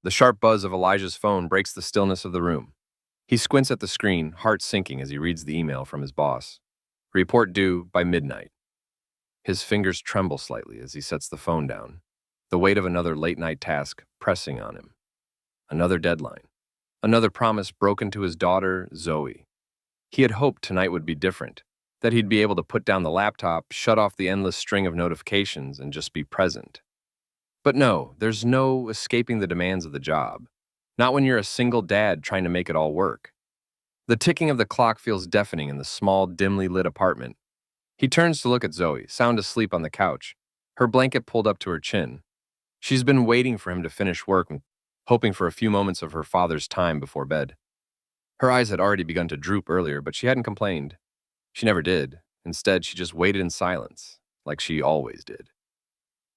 The sharp buzz of Elijah's phone breaks the stillness of the room. He squints at the screen, heart sinking as he reads the email from his boss. Report due by midnight. His fingers tremble slightly as he sets the phone down, the weight of another late-night task pressing on him. Another deadline. Another promise broken to his daughter, Zoe. He had hoped tonight would be different, that he'd be able to put down the laptop, shut off the endless string of notifications, and just be present. But no, there's no escaping the demands of the job. Not when you're a single dad trying to make it all work. The ticking of the clock feels deafening in the small, dimly lit apartment. He turns to look at Zoe, sound asleep on the couch, her blanket pulled up to her chin. She's been waiting for him to finish work, hoping for a few moments of her father's time before bed. Her eyes had already begun to droop earlier, but she hadn't complained. She never did. Instead, she just waited in silence, like she always did.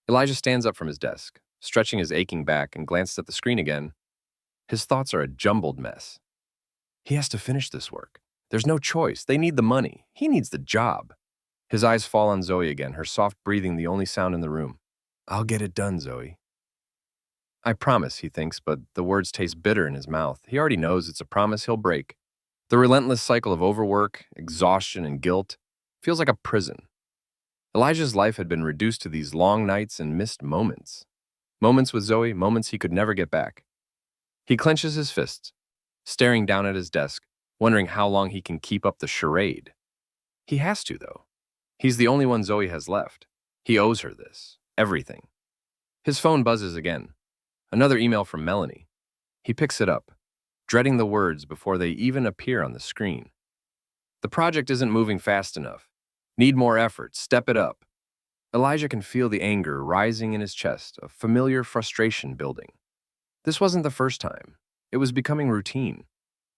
Elijah stands up from his desk, stretching his aching back, and glances at the screen again. His thoughts are a jumbled mess. He has to finish this work. There's no choice. They need the money. He needs the job. His eyes fall on Zoe again, her soft breathing the only sound in the room. I'll get it done, Zoe. I promise, he thinks, but the words taste bitter in his mouth. He already knows it's a promise he'll break. The relentless cycle of overwork, exhaustion, and guilt feels like a prison. Elijah's life had been reduced to these long nights and missed moments. Moments with Zoe, moments he could never get back. He clenches his fists, staring down at his desk, wondering how long he can keep up the charade. He has to, though. He's the only one Zoe has left. He owes her this. Everything. His phone buzzes again. Another email from Melanie. He picks it up, dreading the words before they even appear on the screen. The project isn't moving fast enough. Need more effort. Step it up. Elijah can feel the anger rising in his chest, a familiar frustration building. This wasn't the first time. It was becoming routine.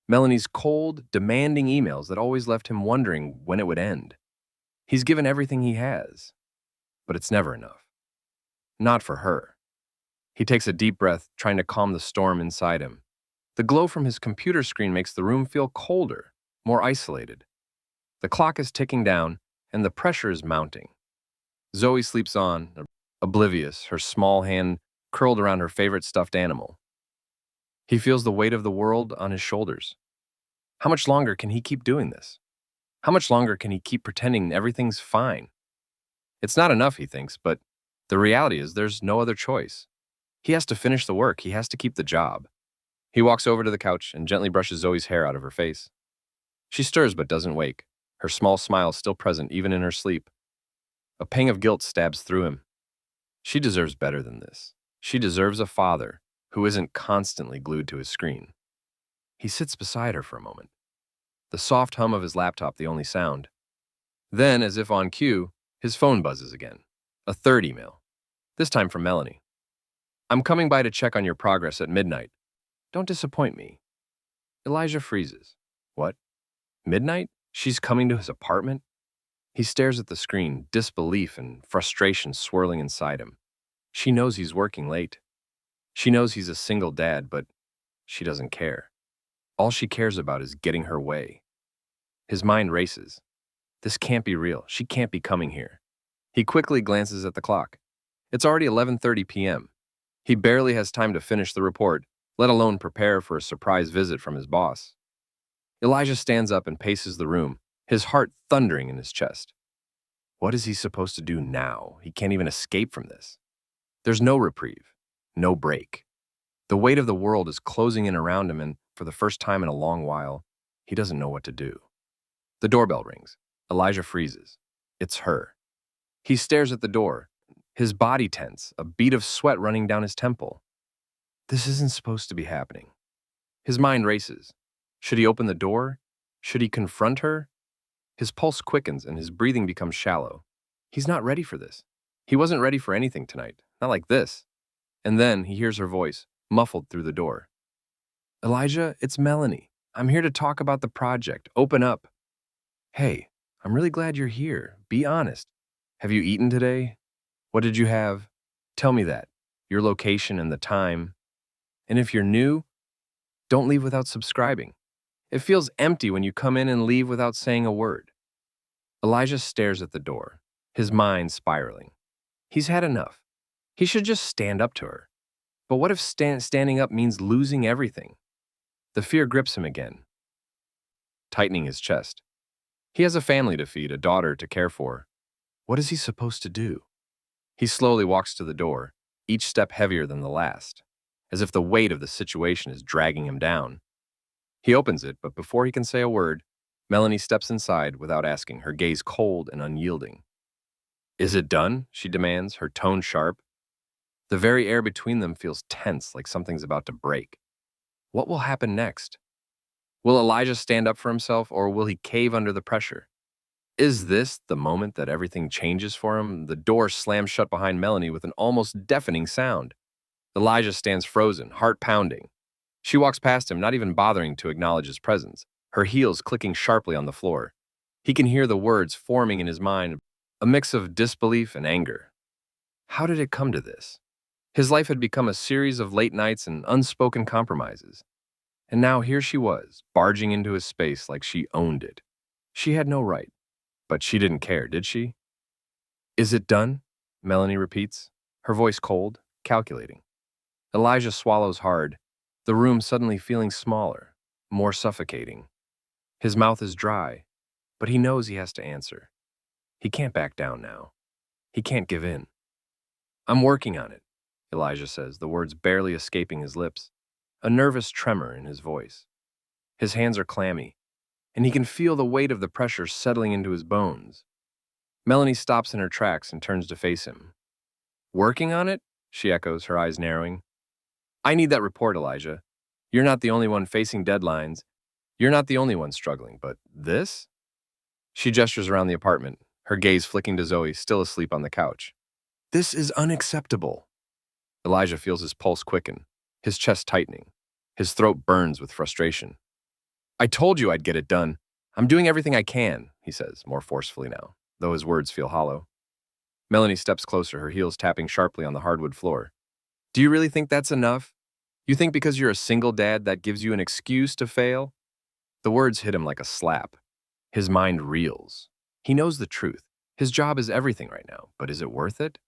Melanie's cold, demanding emails that always left him wondering when it would end. He's given everything he has, but it's never enough. Not for her. He takes a deep breath, trying to calm the storm inside him. The glow from his computer screen makes the room feel colder, more isolated. The clock is ticking down, and the pressure is mounting. Zoe sleeps on, oblivious, her small hand curled around her favorite stuffed animal. He feels the weight of the world on his shoulders. How much longer can he keep doing this? How much longer can he keep pretending everything's fine? It's not enough, he thinks, but the reality is there's no other choice. He has to finish the work. He has to keep the job. He walks over to the couch and gently brushes Zoe's hair out of her face. She stirs but doesn't wake, her small smile still present even in her sleep. A pang of guilt stabs through him. She deserves better than this. She deserves a father who isn't constantly glued to his screen. He sits beside her for a moment, the soft hum of his laptop the only sound. Then, as if on cue, his phone buzzes again. A third email, this time from Melanie. I'm coming by to check on your progress at midnight. Don't disappoint me. Elijah freezes. What? Midnight? She's coming to his apartment? He stares at the screen, disbelief and frustration swirling inside him. She knows he's working late. She knows he's a single dad, but she doesn't care. All she cares about is getting her way. His mind races. This can't be real. She can't be coming here. He quickly glances at the clock. It's already 11:30 p.m. He barely has time to finish the report, let alone prepare for a surprise visit from his boss. Elijah stands up and paces the room, his heart thundering in his chest. What is he supposed to do now? He can't even escape from this. There's no reprieve, no break. The weight of the world is closing in around him, and for the first time in a long while, he doesn't know what to do. The doorbell rings. Elijah freezes. It's her. He stares at the door, his body tense, a bead of sweat running down his temple. This isn't supposed to be happening. His mind races. Should he open the door? Should he confront her? His pulse quickens and his breathing becomes shallow. He's not ready for this. He wasn't ready for anything tonight, not like this. And then he hears her voice, muffled through the door. Elijah, it's Melanie. I'm here to talk about the project. Open up. Hey, I'm really glad you're here. Be honest. Have you eaten today? What did you have? Tell me that. Your location and the time. And if you're new, don't leave without subscribing. It feels empty when you come in and leave without saying a word. Elijah stares at the door, his mind spiraling. He's had enough. He should just stand up to her. But what if standing up means losing everything? The fear grips him again, tightening his chest. He has a family to feed, a daughter to care for. What is he supposed to do? He slowly walks to the door, each step heavier than the last, as if the weight of the situation is dragging him down. He opens it, but before he can say a word, Melanie steps inside without asking, her gaze cold and unyielding. Is it done? She demands, her tone sharp. The very air between them feels tense, like something's about to break. What will happen next? Will Elijah stand up for himself, or will he cave under the pressure? Is this the moment that everything changes for him? The door slams shut behind Melanie with an almost deafening sound. Elijah stands frozen, heart pounding. She walks past him, not even bothering to acknowledge his presence, her heels clicking sharply on the floor. He can hear the words forming in his mind, a mix of disbelief and anger. How did it come to this? His life had become a series of late nights and unspoken compromises. And now here she was, barging into his space like she owned it. She had no right, but she didn't care, did she? Is it done? Melanie repeats, her voice cold, calculating. Elijah swallows hard, the room suddenly feeling smaller, more suffocating. His mouth is dry, but he knows he has to answer. He can't back down now. He can't give in. I'm working on it, Elijah says, the words barely escaping his lips, a nervous tremor in his voice. His hands are clammy, and he can feel the weight of the pressure settling into his bones. Melanie stops in her tracks and turns to face him. Working on it? She echoes, her eyes narrowing. I need that report, Elijah. You're not the only one facing deadlines. You're not the only one struggling, but this? She gestures around the apartment, her gaze flicking to Zoe, still asleep on the couch. This is unacceptable. Elijah feels his pulse quicken, his chest tightening. His throat burns with frustration. I told you I'd get it done. I'm doing everything I can, he says, more forcefully now, though his words feel hollow. Melanie steps closer, her heels tapping sharply on the hardwood floor. Do you really think that's enough? You think because you're a single dad that gives you an excuse to fail? The words hit him like a slap. His mind reels. He knows the truth. His job is everything right now, but is it worth it?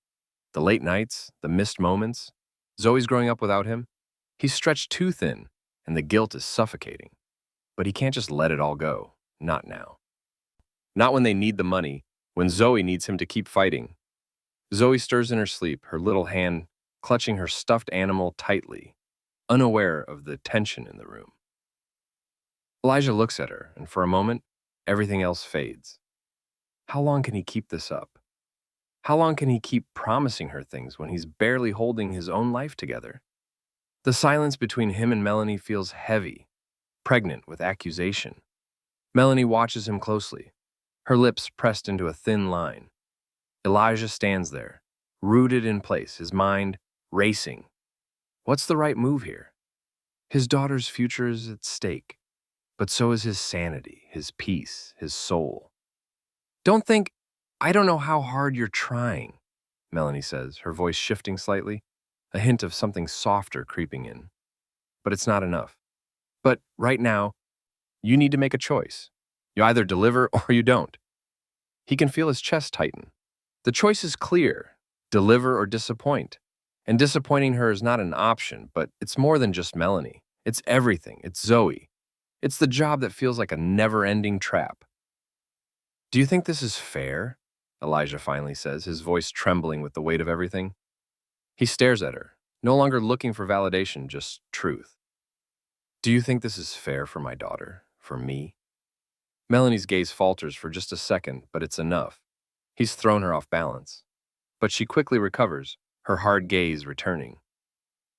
The late nights, the missed moments. Zoe's growing up without him. He's stretched too thin, and the guilt is suffocating. But he can't just let it all go. Not now. Not when they need the money, when Zoe needs him to keep fighting. Zoe stirs in her sleep, her little hand clutching her stuffed animal tightly, unaware of the tension in the room. Elijah looks at her, and for a moment, everything else fades. How long can he keep this up? How long can he keep promising her things when he's barely holding his own life together? The silence between him and Melanie feels heavy, pregnant with accusation. Melanie watches him closely, her lips pressed into a thin line. Elijah stands there, rooted in place, his mind racing. What's the right move here? His daughter's future is at stake, but so is his sanity, his peace, his soul. I don't know how hard you're trying, Melanie says, her voice shifting slightly, a hint of something softer creeping in. But it's not enough. But right now, you need to make a choice. You either deliver or you don't. He can feel his chest tighten. The choice is clear, deliver or disappoint. And disappointing her is not an option, but it's more than just Melanie. It's everything. It's Zoe. It's the job that feels like a never-ending trap. Do you think this is fair? Elijah finally says, his voice trembling with the weight of everything. He stares at her, no longer looking for validation, just truth. Do you think this is fair for my daughter? For me? Melanie's gaze falters for just a second, but it's enough. He's thrown her off balance. But she quickly recovers, her hard gaze returning.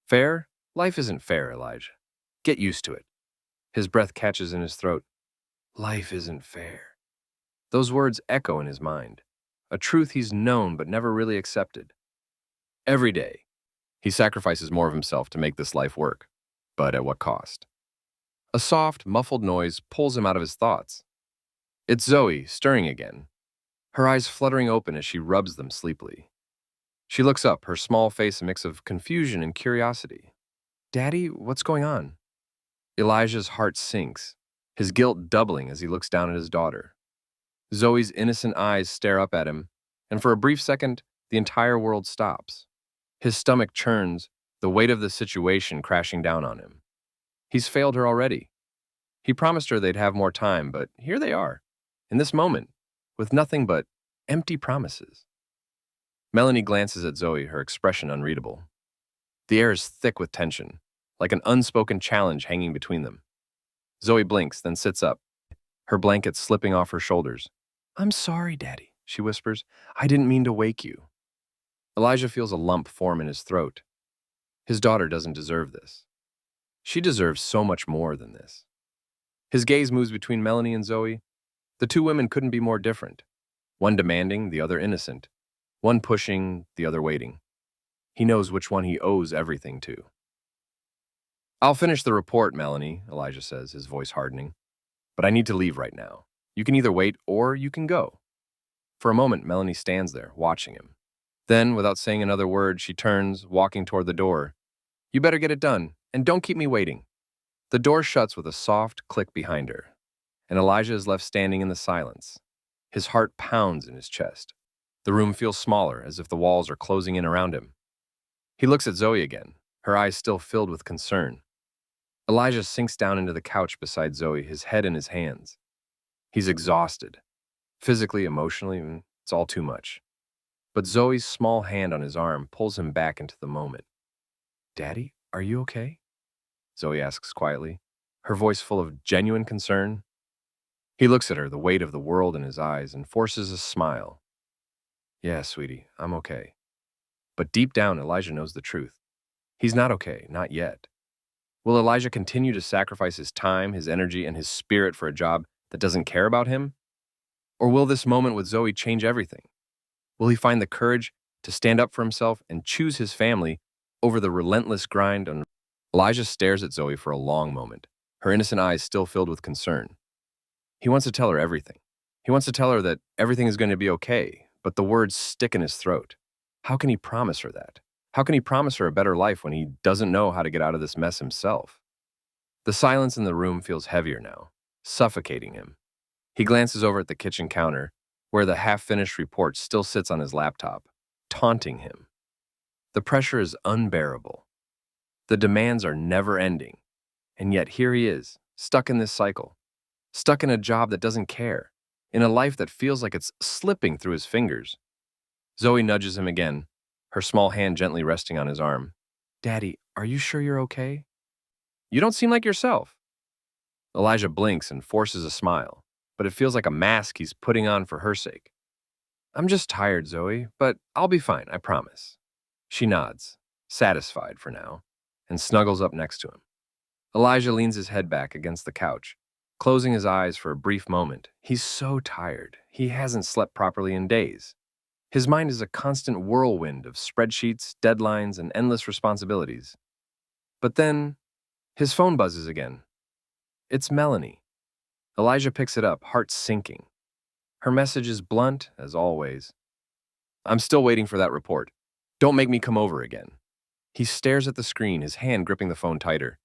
Fair? Life isn't fair, Elijah. Get used to it. His breath catches in his throat. Life isn't fair. Those words echo in his mind, a truth he's known but never really accepted. Every day, he sacrifices more of himself to make this life work, but at what cost? A soft, muffled noise pulls him out of his thoughts. It's Zoe, stirring again, her eyes fluttering open as she rubs them sleepily. She looks up, her small face a mix of confusion and curiosity. Daddy, what's going on? Elijah's heart sinks, his guilt doubling as he looks down at his daughter. Zoe's innocent eyes stare up at him, and for a brief second, the entire world stops. His stomach churns, the weight of the situation crashing down on him. He's failed her already. He promised her they'd have more time, but here they are, in this moment, with nothing but empty promises. Melanie glances at Zoe, her expression unreadable. The air is thick with tension, like an unspoken challenge hanging between them. Zoe blinks, then sits up, her blanket slipping off her shoulders. "I'm sorry, Daddy," she whispers. "I didn't mean to wake you." Elijah feels a lump form in his throat. His daughter doesn't deserve this. She deserves so much more than this. His gaze moves between Melanie and Zoe. The two women couldn't be more different. One demanding, the other innocent. One pushing, the other waiting. He knows which one he owes everything to. "I'll finish the report, Melanie," Elijah says, his voice hardening. "But I need to leave right now. You can either wait or you can go." For a moment, Melanie stands there, watching him. Then, without saying another word, she turns, walking toward the door. "You better get it done, and don't keep me waiting." The door shuts with a soft click behind her, and Elijah is left standing in the silence. His heart pounds in his chest. The room feels smaller, as if the walls are closing in around him. He looks at Zoe again, her eyes still filled with concern. Elijah sinks down into the couch beside Zoe, his head in his hands. He's exhausted. Physically, emotionally, it's all too much. But Zoe's small hand on his arm pulls him back into the moment. "Daddy, are you okay?" Zoe asks quietly, her voice full of genuine concern. He looks at her, the weight of the world in his eyes, and forces a smile. "Yeah, sweetie, I'm okay." But deep down, Elijah knows the truth. He's not okay, not yet. Will Elijah continue to sacrifice his time, his energy, and his spirit for a job that doesn't care about him? Or will this moment with Zoe change everything? Will he find the courage to stand up for himself and choose his family over the relentless grind? Elijah stares at Zoe for a long moment, her innocent eyes still filled with concern. He wants to tell her everything. He wants to tell her that everything is going to be okay, but the words stick in his throat. How can he promise her that? How can he promise her a better life when he doesn't know how to get out of this mess himself? The silence in the room feels heavier now, suffocating him. He glances over at the kitchen counter, where the half-finished report still sits on his laptop, taunting him. The pressure is unbearable. The demands are never-ending, and yet here he is, stuck in this cycle, stuck in a job that doesn't care, in a life that feels like it's slipping through his fingers. Zoe nudges him again, her small hand gently resting on his arm. "Daddy, are you sure you're okay? You don't seem like yourself." Elijah blinks and forces a smile, but it feels like a mask he's putting on for her sake. "I'm just tired, Zoe, but I'll be fine, I promise." She nods, satisfied for now, and snuggles up next to him. Elijah leans his head back against the couch, closing his eyes for a brief moment. He's so tired. He hasn't slept properly in days. His mind is a constant whirlwind of spreadsheets, deadlines, and endless responsibilities. But then, his phone buzzes again. It's Melanie. Elijah picks it up, heart sinking. Her message is blunt, as always. "I'm still waiting for that report. Don't make me come over again." He stares at the screen, his hand gripping the phone tighter.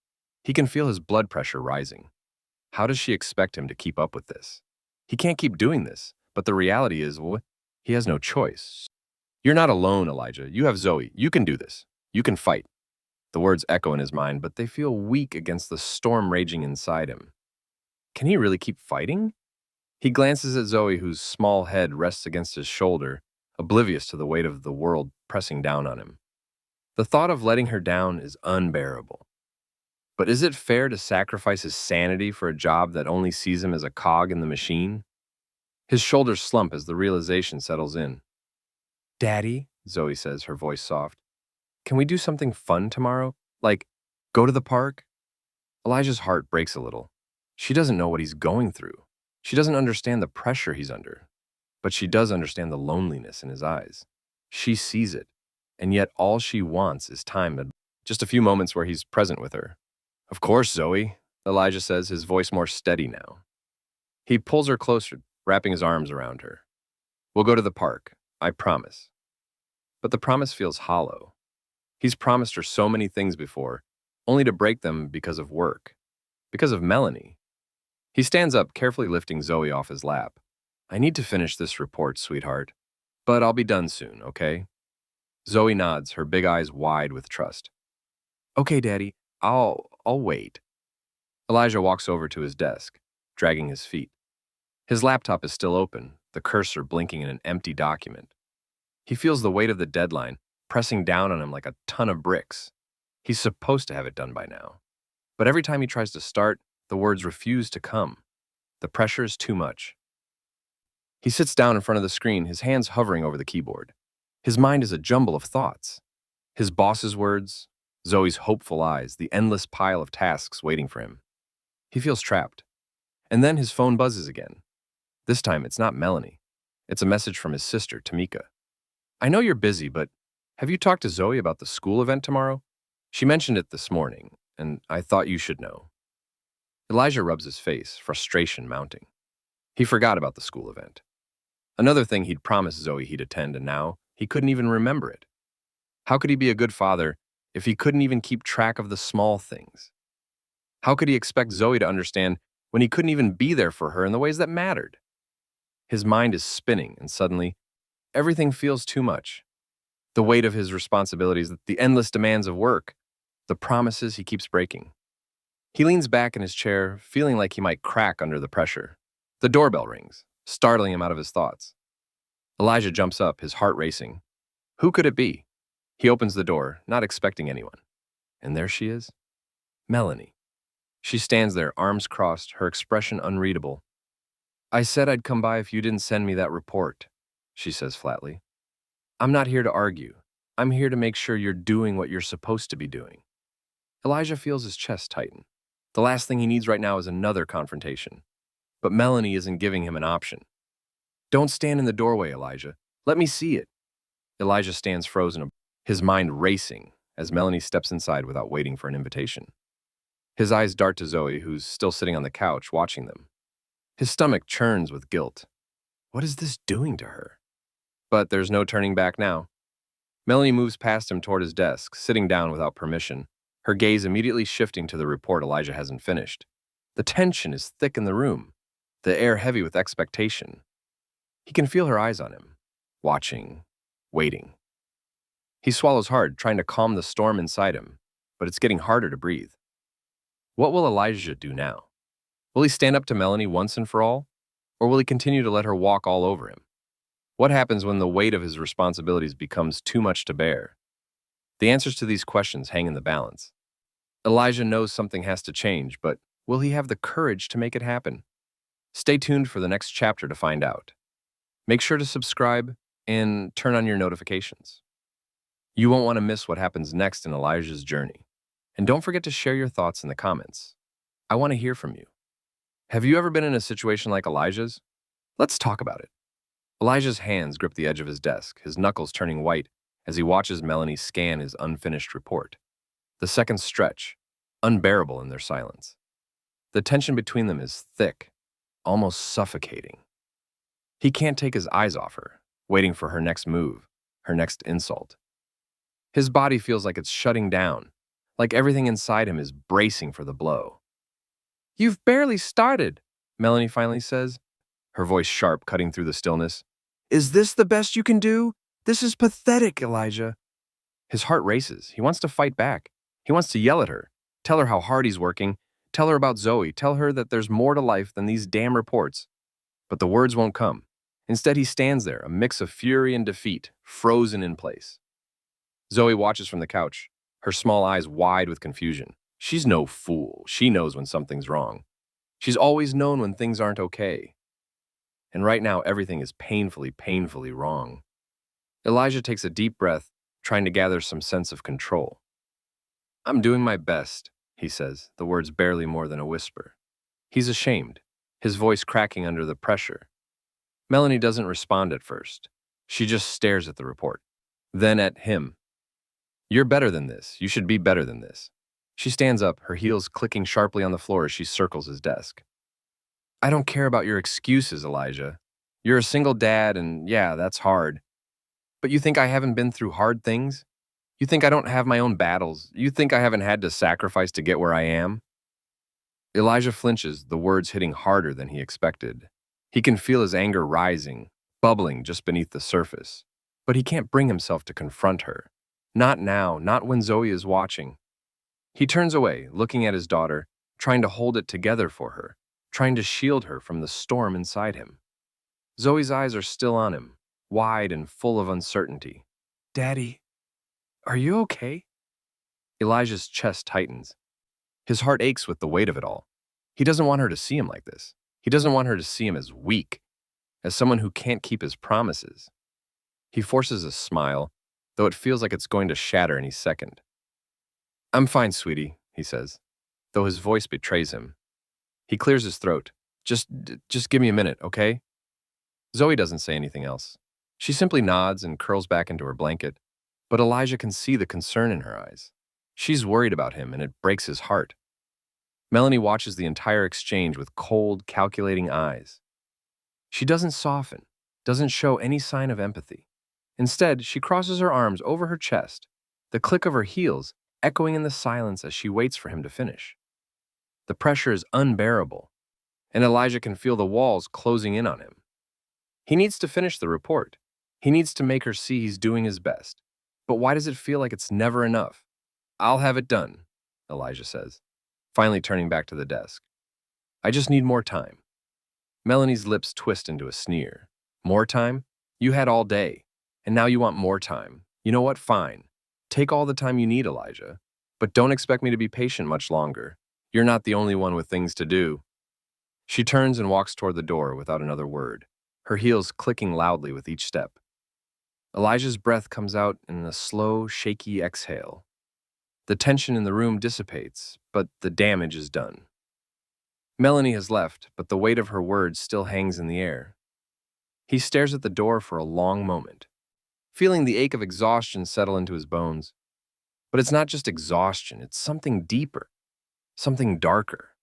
He can feel his blood pressure rising. How does she expect him to keep up with this? He can't keep doing this, but the reality is, well, he has no choice. "You're not alone, Elijah. You have Zoe. You can do this. You can fight." The words echo in his mind, but they feel weak against the storm raging inside him. Can he really keep fighting? He glances at Zoe, whose small head rests against his shoulder, oblivious to the weight of the world pressing down on him. The thought of letting her down is unbearable. But is it fair to sacrifice his sanity for a job that only sees him as a cog in the machine? His shoulders slump as the realization settles in. "Daddy," Zoe says, her voice soft, "can we do something fun tomorrow? Like, go to the park?" Elijah's heart breaks a little. She doesn't know what he's going through. She doesn't understand the pressure he's under. But she does understand the loneliness in his eyes. She sees it, and yet all she wants is time, just a few moments where he's present with her. "Of course, Zoe," Elijah says, his voice more steady now. He pulls her closer, wrapping his arms around her. "We'll go to the park, I promise." But the promise feels hollow. He's promised her so many things before, only to break them because of work, because of Melanie. He stands up, carefully lifting Zoe off his lap. "I need to finish this report, sweetheart, but I'll be done soon, okay?" Zoe nods, her big eyes wide with trust. Okay, Daddy, I'll wait. Elijah walks over to his desk, dragging his feet. His laptop is still open, the cursor blinking in an empty document. He feels the weight of the deadline pressing down on him like a ton of bricks. He's supposed to have it done by now. But every time he tries to start, the words refuse to come. The pressure is too much. He sits down in front of the screen, his hands hovering over the keyboard. His mind is a jumble of thoughts. His boss's words, Zoe's hopeful eyes, the endless pile of tasks waiting for him. He feels trapped. And then his phone buzzes again. This time it's not Melanie. It's a message from his sister, Tamika. I know you're busy, but have you talked to Zoe about the school event tomorrow? She mentioned it this morning, and I thought you should know. Elijah rubs his face, frustration mounting. He forgot about the school event. Another thing he'd promised Zoe he'd attend, and now he couldn't even remember it. How could he be a good father if he couldn't even keep track of the small things? How could he expect Zoe to understand when he couldn't even be there for her in the ways that mattered? His mind is spinning, and suddenly, everything feels too much. The weight of his responsibilities, the endless demands of work, the promises he keeps breaking. He leans back in his chair, feeling like he might crack under the pressure. The doorbell rings, startling him out of his thoughts. Elijah jumps up, his heart racing. Who could it be? He opens the door, not expecting anyone. And there she is, Melanie. She stands there, arms crossed, her expression unreadable. I said I'd come by if you didn't send me that report, she says flatly. I'm not here to argue. I'm here to make sure you're doing what you're supposed to be doing. Elijah feels his chest tighten. The last thing he needs right now is another confrontation. But Melanie isn't giving him an option. Don't stand in the doorway, Elijah. Let me see it. Elijah stands frozen, his mind racing as Melanie steps inside without waiting for an invitation. His eyes dart to Zoe, who's still sitting on the couch watching them. His stomach churns with guilt. What is this doing to her? But there's no turning back now. Melanie moves past him toward his desk, sitting down without permission, her gaze immediately shifting to the report Elijah hasn't finished. The tension is thick in the room, the air heavy with expectation. He can feel her eyes on him, watching, waiting. He swallows hard, trying to calm the storm inside him, but it's getting harder to breathe. What will Elijah do now? Will he stand up to Melanie once and for all? Or will he continue to let her walk all over him? What happens when the weight of his responsibilities becomes too much to bear? The answers to these questions hang in the balance. Elijah knows something has to change, but will he have the courage to make it happen? Stay tuned for the next chapter to find out. Make sure to subscribe and turn on your notifications. You won't want to miss what happens next in Elijah's journey. And don't forget to share your thoughts in the comments. I want to hear from you. Have you ever been in a situation like Elijah's? Let's talk about it. Elijah's hands grip the edge of his desk, his knuckles turning white as he watches Melanie scan his unfinished report. The seconds stretch, unbearable in their silence. The tension between them is thick, almost suffocating. He can't take his eyes off her, waiting for her next move, her next insult. His body feels like it's shutting down, like everything inside him is bracing for the blow. You've barely started, Melanie finally says, her voice sharp, cutting through the stillness. Is this the best you can do? This is pathetic, Elijah. His heart races. He wants to fight back. He wants to yell at her, tell her how hard he's working, tell her about Zoe, tell her that there's more to life than these damn reports. But the words won't come. Instead, he stands there, a mix of fury and defeat, frozen in place. Zoe watches from the couch, her small eyes wide with confusion. She's no fool. She knows when something's wrong. She's always known when things aren't okay. And right now, everything is painfully, painfully wrong. Elijah takes a deep breath, trying to gather some sense of control. I'm doing my best, he says, the words barely more than a whisper. He's ashamed, his voice cracking under the pressure. Melanie doesn't respond at first. She just stares at the report, then at him. You're better than this. You should be better than this. She stands up, her heels clicking sharply on the floor as she circles his desk. I don't care about your excuses, Elijah. You're a single dad, and yeah, that's hard. But you think I haven't been through hard things? You think I don't have my own battles? You think I haven't had to sacrifice to get where I am? Elijah flinches, the words hitting harder than he expected. He can feel his anger rising, bubbling just beneath the surface. But he can't bring himself to confront her. Not now, not when Zoe is watching. He turns away, looking at his daughter, trying to hold it together for her, trying to shield her from the storm inside him. Zoe's eyes are still on him, wide and full of uncertainty. Daddy, are you okay? Elijah's chest tightens. His heart aches with the weight of it all. He doesn't want her to see him like this. He doesn't want her to see him as weak, as someone who can't keep his promises. He forces a smile, though it feels like it's going to shatter any second. I'm fine, sweetie, he says, though his voice betrays him. He clears his throat. Just give me a minute, okay? Zoe doesn't say anything else. She simply nods and curls back into her blanket, but Elijah can see the concern in her eyes. She's worried about him, and it breaks his heart. Melanie watches the entire exchange with cold, calculating eyes. She doesn't soften, doesn't show any sign of empathy. Instead, she crosses her arms over her chest, the click of her heels echoing in the silence as she waits for him to finish. The pressure is unbearable, and Elijah can feel the walls closing in on him. He needs to finish the report. He needs to make her see he's doing his best. But why does it feel like it's never enough? I'll have it done, Elijah says, finally turning back to the desk. I just need more time. Melanie's lips twist into a sneer. More time? You had all day, and now you want more time. You know what? Fine. Take all the time you need, Elijah. But don't expect me to be patient much longer. You're not the only one with things to do. She turns and walks toward the door without another word, her heels clicking loudly with each step. Elijah's breath comes out in a slow, shaky exhale. The tension in the room dissipates, but the damage is done. Melanie has left, but the weight of her words still hangs in the air. He stares at the door for a long moment, feeling the ache of exhaustion settle into his bones. But it's not just exhaustion, it's something deeper, something darker.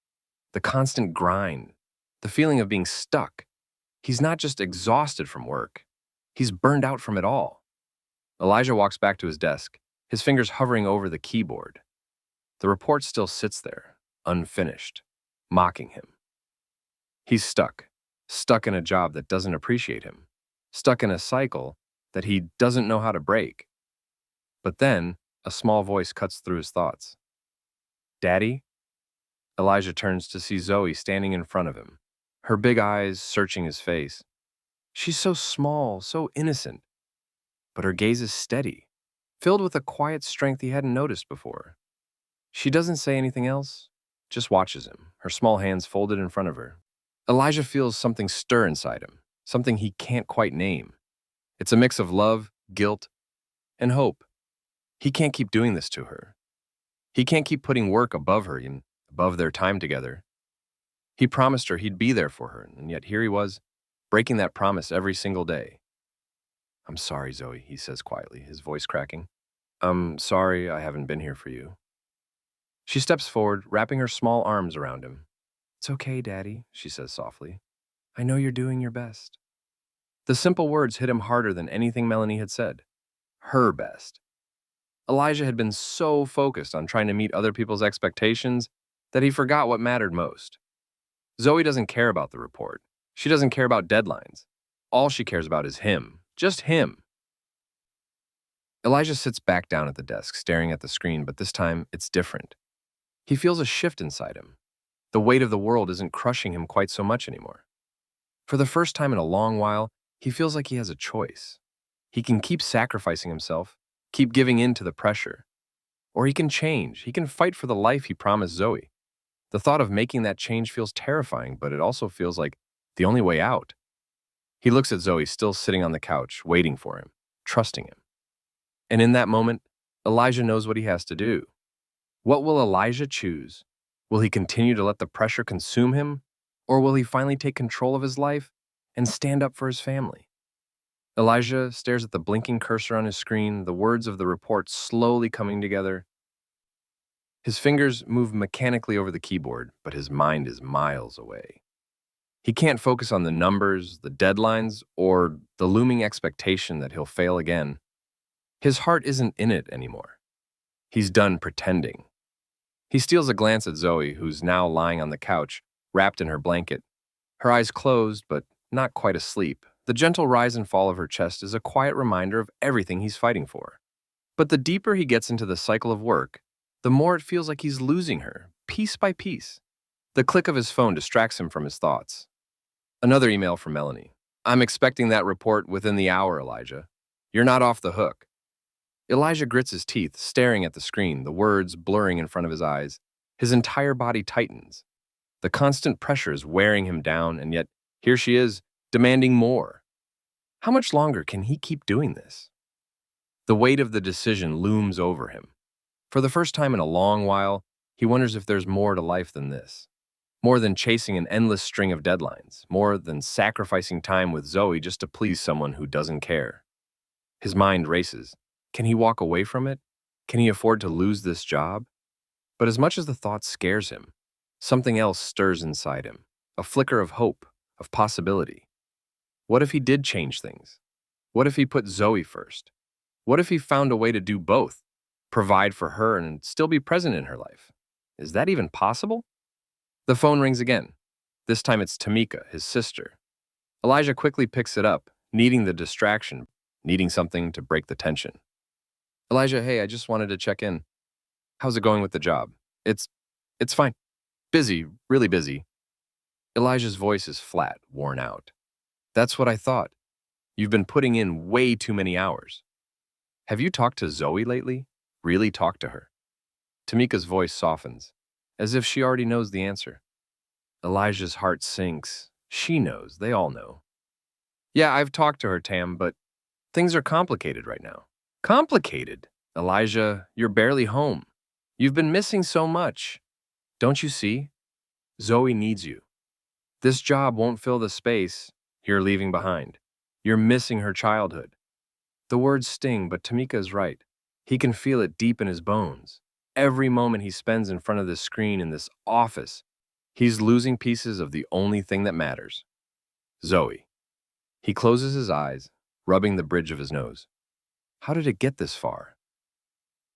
The constant grind, the feeling of being stuck. He's not just exhausted from work, he's burned out from it all. Elijah walks back to his desk, his fingers hovering over the keyboard. The report still sits there, unfinished, mocking him. He's stuck in a job that doesn't appreciate him, stuck in a cycle that he doesn't know how to break. But then, a small voice cuts through his thoughts. Daddy? Elijah turns to see Zoe standing in front of him, her big eyes searching his face. She's so small, so innocent, but her gaze is steady, filled with a quiet strength he hadn't noticed before. She doesn't say anything else, just watches him, her small hands folded in front of her. Elijah feels something stir inside him, something he can't quite name. It's a mix of love, guilt, and hope. He can't keep doing this to her. He can't keep putting work above her and above their time together. He promised her he'd be there for her, and yet here he was, breaking that promise every single day. I'm sorry, Zoe, he says quietly, his voice cracking. I'm sorry I haven't been here for you. She steps forward, wrapping her small arms around him. It's okay, Daddy, she says softly. I know you're doing your best. The simple words hit him harder than anything Melanie had said. Her best. Elijah had been so focused on trying to meet other people's expectations that he forgot what mattered most. Zoe doesn't care about the report. She doesn't care about deadlines. All she cares about is him. Just him. Elijah sits back down at the desk, staring at the screen, but this time it's different. He feels a shift inside him. The weight of the world isn't crushing him quite so much anymore. For the first time in a long while, he feels like he has a choice. He can keep sacrificing himself, keep giving in to the pressure. Or he can change. He can fight for the life he promised Zoe. The thought of making that change feels terrifying, but it also feels like the only way out. He looks at Zoe still sitting on the couch, waiting for him, trusting him. And in that moment, Elijah knows what he has to do. What will Elijah choose? Will he continue to let the pressure consume him? Or will he finally take control of his life and stand up for his family? Elijah stares at the blinking cursor on his screen, the words of the report slowly coming together. His fingers move mechanically over the keyboard, but his mind is miles away. He can't focus on the numbers, the deadlines, or the looming expectation that he'll fail again. His heart isn't in it anymore. He's done pretending. He steals a glance at Zoe, who's now lying on the couch, wrapped in her blanket. Her eyes closed, but not quite asleep. The gentle rise and fall of her chest is a quiet reminder of everything he's fighting for. But the deeper he gets into the cycle of work, the more it feels like he's losing her, piece by piece. The click of his phone distracts him from his thoughts. Another email from Melanie. I'm expecting that report within the hour, Elijah. You're not off the hook. Elijah grits his teeth, staring at the screen, the words blurring in front of his eyes. His entire body tightens. The constant pressure is wearing him down, and yet here she is, demanding more. How much longer can he keep doing this? The weight of the decision looms over him. For the first time in a long while, he wonders if there's more to life than this. More than chasing an endless string of deadlines, more than sacrificing time with Zoe just to please someone who doesn't care. His mind races. Can he walk away from it? Can he afford to lose this job? But as much as the thought scares him, something else stirs inside him, a flicker of hope, of possibility. What if he did change things? What if he put Zoe first? What if he found a way to do both, provide for her and still be present in her life? Is that even possible? The phone rings again. This time it's Tamika, his sister. Elijah quickly picks it up, needing the distraction, needing something to break the tension. Elijah, hey, I just wanted to check in. How's it going with the job? It's fine. Busy, really busy. Elijah's voice is flat, worn out. That's what I thought. You've been putting in way too many hours. Have you talked to Zoe lately? Really talked to her? Tamika's voice softens, as if she already knows the answer. Elijah's heart sinks. She knows. They all know. Yeah, I've talked to her, Tam, but things are complicated right now. Complicated? Elijah, you're barely home. You've been missing so much. Don't you see? Zoe needs you. This job won't fill the space you're leaving behind. You're missing her childhood. The words sting, but Tamika is right. He can feel it deep in his bones. Every moment he spends in front of this screen in this office, he's losing pieces of the only thing that matters. Zoe. He closes his eyes, rubbing the bridge of his nose. How did it get this far?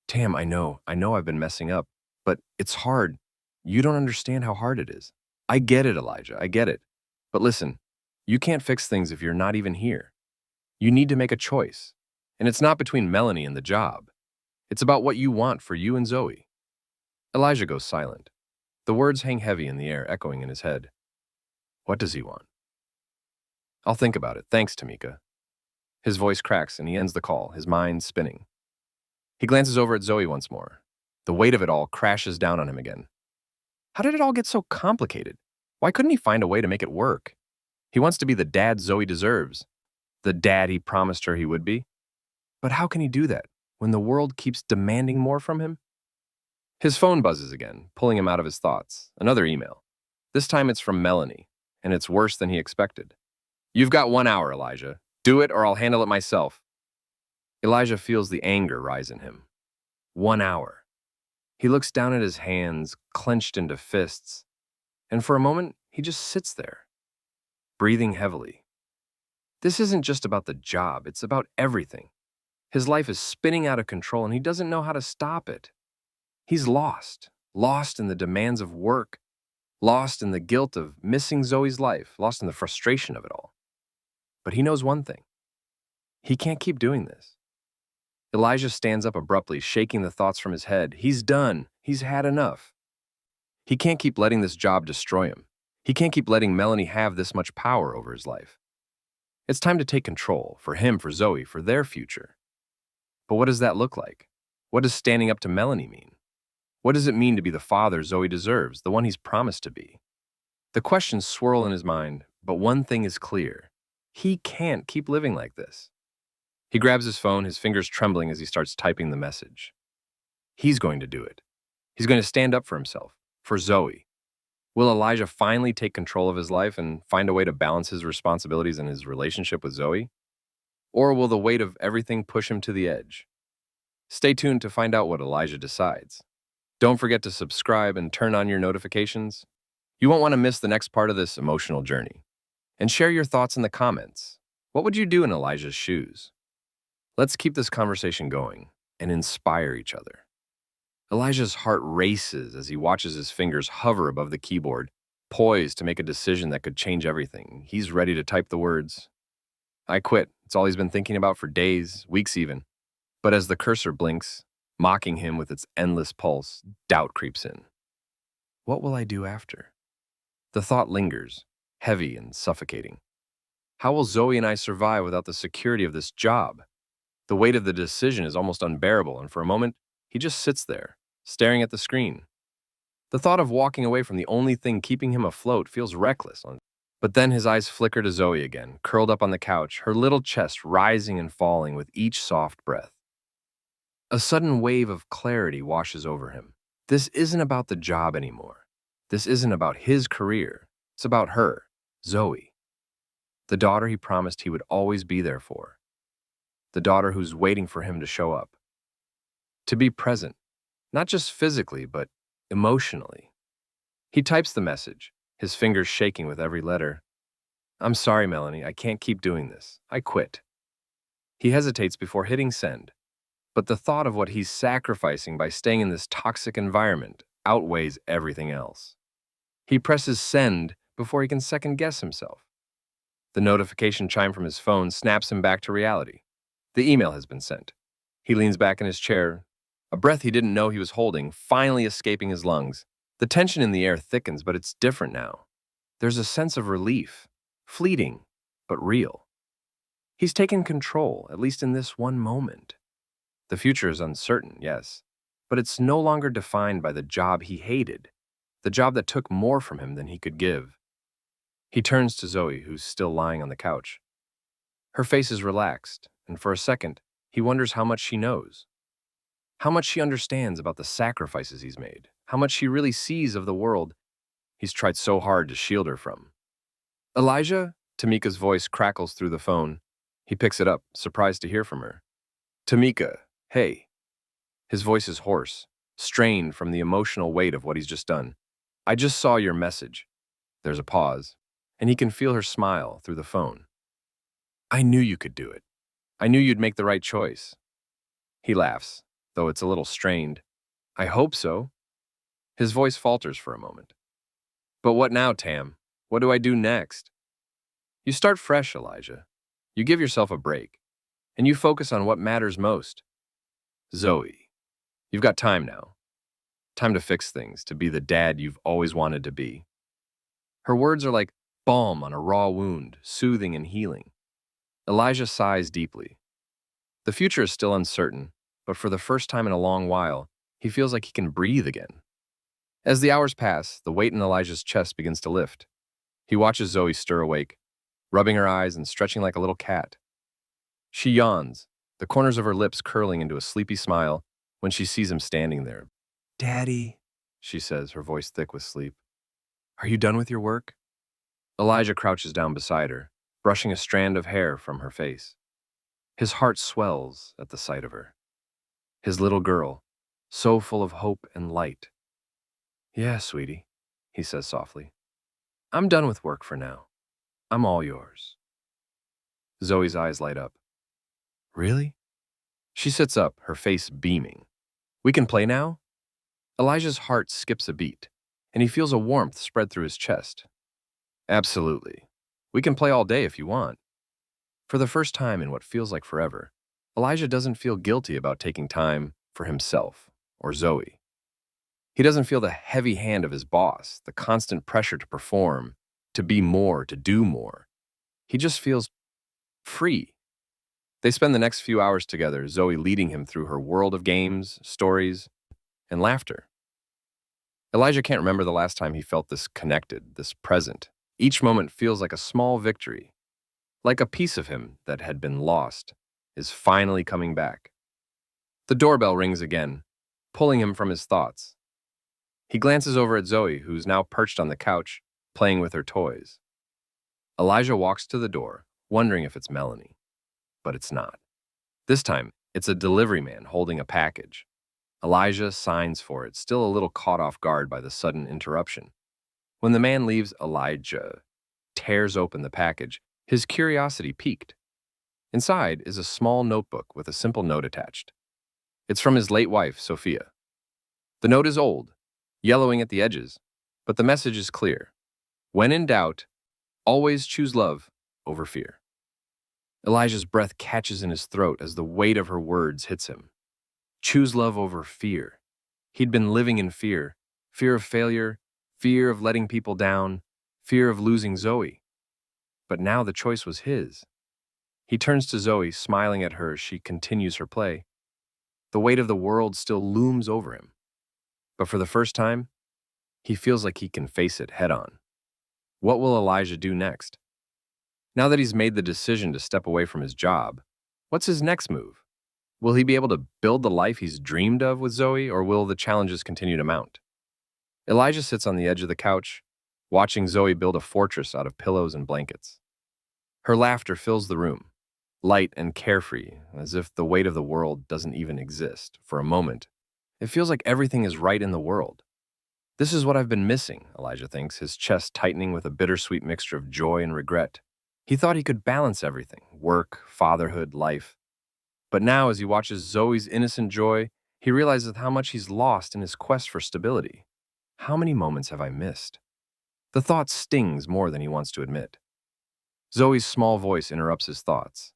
Tam, I know I've been messing up, but it's hard. You don't understand how hard it is. I get it, Elijah, I get it. But listen, you can't fix things if you're not even here. You need to make a choice. And it's not between Melanie and the job. It's about what you want for you and Zoe. Elijah goes silent. The words hang heavy in the air, echoing in his head. What does he want? I'll think about it. Thanks, Tamika. His voice cracks and he ends the call, his mind spinning. He glances over at Zoe once more. The weight of it all crashes down on him again. How did it all get so complicated? Why couldn't he find a way to make it work? He wants to be the dad Zoe deserves, the dad he promised her he would be. But how can he do that when the world keeps demanding more from him? His phone buzzes again, pulling him out of his thoughts. Another email. This time it's from Melanie, and it's worse than he expected. You've got 1 hour, Elijah. Do it or I'll handle it myself. Elijah feels the anger rise in him. 1 hour. He looks down at his hands, clenched into fists, and for a moment, he just sits there, breathing heavily. This isn't just about the job, it's about everything. His life is spinning out of control and he doesn't know how to stop it. He's lost in the demands of work, lost in the guilt of missing Zoe's life, lost in the frustration of it all. But he knows one thing. He can't keep doing this. Elijah stands up abruptly, shaking the thoughts from his head. He's done. He's had enough. He can't keep letting this job destroy him. He can't keep letting Melanie have this much power over his life. It's time to take control, for him, for Zoe, for their future. But what does that look like? What does standing up to Melanie mean? What does it mean to be the father Zoe deserves, the one he's promised to be? The questions swirl in his mind, but one thing is clear. He can't keep living like this. He grabs his phone, his fingers trembling as he starts typing the message. He's going to do it. He's going to stand up for himself, for Zoe. Will Elijah finally take control of his life and find a way to balance his responsibilities and his relationship with Zoe? Or will the weight of everything push him to the edge? Stay tuned to find out what Elijah decides. Don't forget to subscribe and turn on your notifications. You won't want to miss the next part of this emotional journey. And share your thoughts in the comments. What would you do in Elijah's shoes? Let's keep this conversation going and inspire each other. Elijah's heart races as he watches his fingers hover above the keyboard, poised to make a decision that could change everything. He's ready to type the words. I quit. It's all he's been thinking about for days, weeks even. But as the cursor blinks, Mocking him with its endless pulse, doubt creeps in. What will I do after? The thought lingers, heavy and suffocating. How will Zoe and I survive without the security of this job? The weight of the decision is almost unbearable, and for a moment, he just sits there, staring at the screen. The thought of walking away from the only thing keeping him afloat feels reckless. But then his eyes flicker to Zoe again, curled up on the couch, her little chest rising and falling with each soft breath. A sudden wave of clarity washes over him. This isn't about the job anymore. This isn't about his career. It's about her, Zoe. The daughter he promised he would always be there for. The daughter who's waiting for him to show up. To be present, not just physically, but emotionally. He types the message, his fingers shaking with every letter. I'm sorry, Melanie, I can't keep doing this. I quit. He hesitates before hitting send, but the thought of what he's sacrificing by staying in this toxic environment outweighs everything else. He presses send before he can second-guess himself. The notification chime from his phone snaps him back to reality. The email has been sent. He leans back in his chair, a breath he didn't know he was holding, finally escaping his lungs. The tension in the air thickens, but it's different now. There's a sense of relief, fleeting, but real. He's taken control, at least in this one moment. The future is uncertain, yes, but it's no longer defined by the job he hated, the job that took more from him than he could give. He turns to Zoe, who's still lying on the couch. Her face is relaxed, and for a second, he wonders how much she knows. How much she understands about the sacrifices he's made, how much she really sees of the world he's tried so hard to shield her from. Elijah? Tamika's voice crackles through the phone. He picks it up, surprised to hear from her. Tamika, hey. His voice is hoarse, strained from the emotional weight of what he's just done. I just saw your message. There's a pause, and he can feel her smile through the phone. I knew you could do it. I knew you'd make the right choice. He laughs, though it's a little strained. I hope so. His voice falters for a moment. But what now, Tam? What do I do next? You start fresh, Elijah. You give yourself a break, and you focus on what matters most. Zoe, you've got time now. Time to fix things, to be the dad you've always wanted to be. Her words are like balm on a raw wound, soothing and healing. Elijah sighs deeply. The future is still uncertain, but for the first time in a long while, he feels like he can breathe again. As the hours pass, the weight in Elijah's chest begins to lift. He watches Zoe stir awake, rubbing her eyes and stretching like a little cat. She yawns, the corners of her lips curling into a sleepy smile when she sees him standing there. Daddy, she says, her voice thick with sleep. Are you done with your work? Elijah crouches down beside her, brushing a strand of hair from her face. His heart swells at the sight of her. His little girl, so full of hope and light. Yeah, sweetie, he says softly. I'm done with work for now. I'm all yours. Zoe's eyes light up. Really? She sits up, her face beaming. We can play now? Elijah's heart skips a beat, and he feels a warmth spread through his chest. Absolutely. We can play all day if you want. For the first time in what feels like forever, Elijah doesn't feel guilty about taking time for himself or Zoe. He doesn't feel the heavy hand of his boss, the constant pressure to perform, to be more, to do more. He just feels free. They spend the next few hours together, Zoe leading him through her world of games, stories, and laughter. Elijah can't remember the last time he felt this connected, this present. Each moment feels like a small victory, like a piece of him that had been lost is finally coming back. The doorbell rings again, pulling him from his thoughts. He glances over at Zoe, who's now perched on the couch, playing with her toys. Elijah walks to the door, wondering if it's Melanie. But it's not. This time, it's a delivery man holding a package. Elijah signs for it, still a little caught off guard by the sudden interruption. When the man leaves, Elijah tears open the package, his curiosity piqued. Inside is a small notebook with a simple note attached. It's from his late wife, Sophia. The note is old, yellowing at the edges, but the message is clear. When in doubt, always choose love over fear. Elijah's breath catches in his throat as the weight of her words hits him. Choose love over fear. He'd been living in fear. Fear of failure, fear of letting people down, fear of losing Zoe. But now the choice was his. He turns to Zoe, smiling at her as she continues her play. The weight of the world still looms over him. But for the first time, he feels like he can face it head on. What will Elijah do next? Now that he's made the decision to step away from his job, what's his next move? Will he be able to build the life he's dreamed of with Zoe, or will the challenges continue to mount? Elijah sits on the edge of the couch, watching Zoe build a fortress out of pillows and blankets. Her laughter fills the room, light and carefree, as if the weight of the world doesn't even exist. For a moment, it feels like everything is right in the world. This is what I've been missing, Elijah thinks, his chest tightening with a bittersweet mixture of joy and regret. He thought he could balance everything, work, fatherhood, life. But now, as he watches Zoe's innocent joy, he realizes how much he's lost in his quest for stability. How many moments have I missed? The thought stings more than he wants to admit. Zoe's small voice interrupts his thoughts.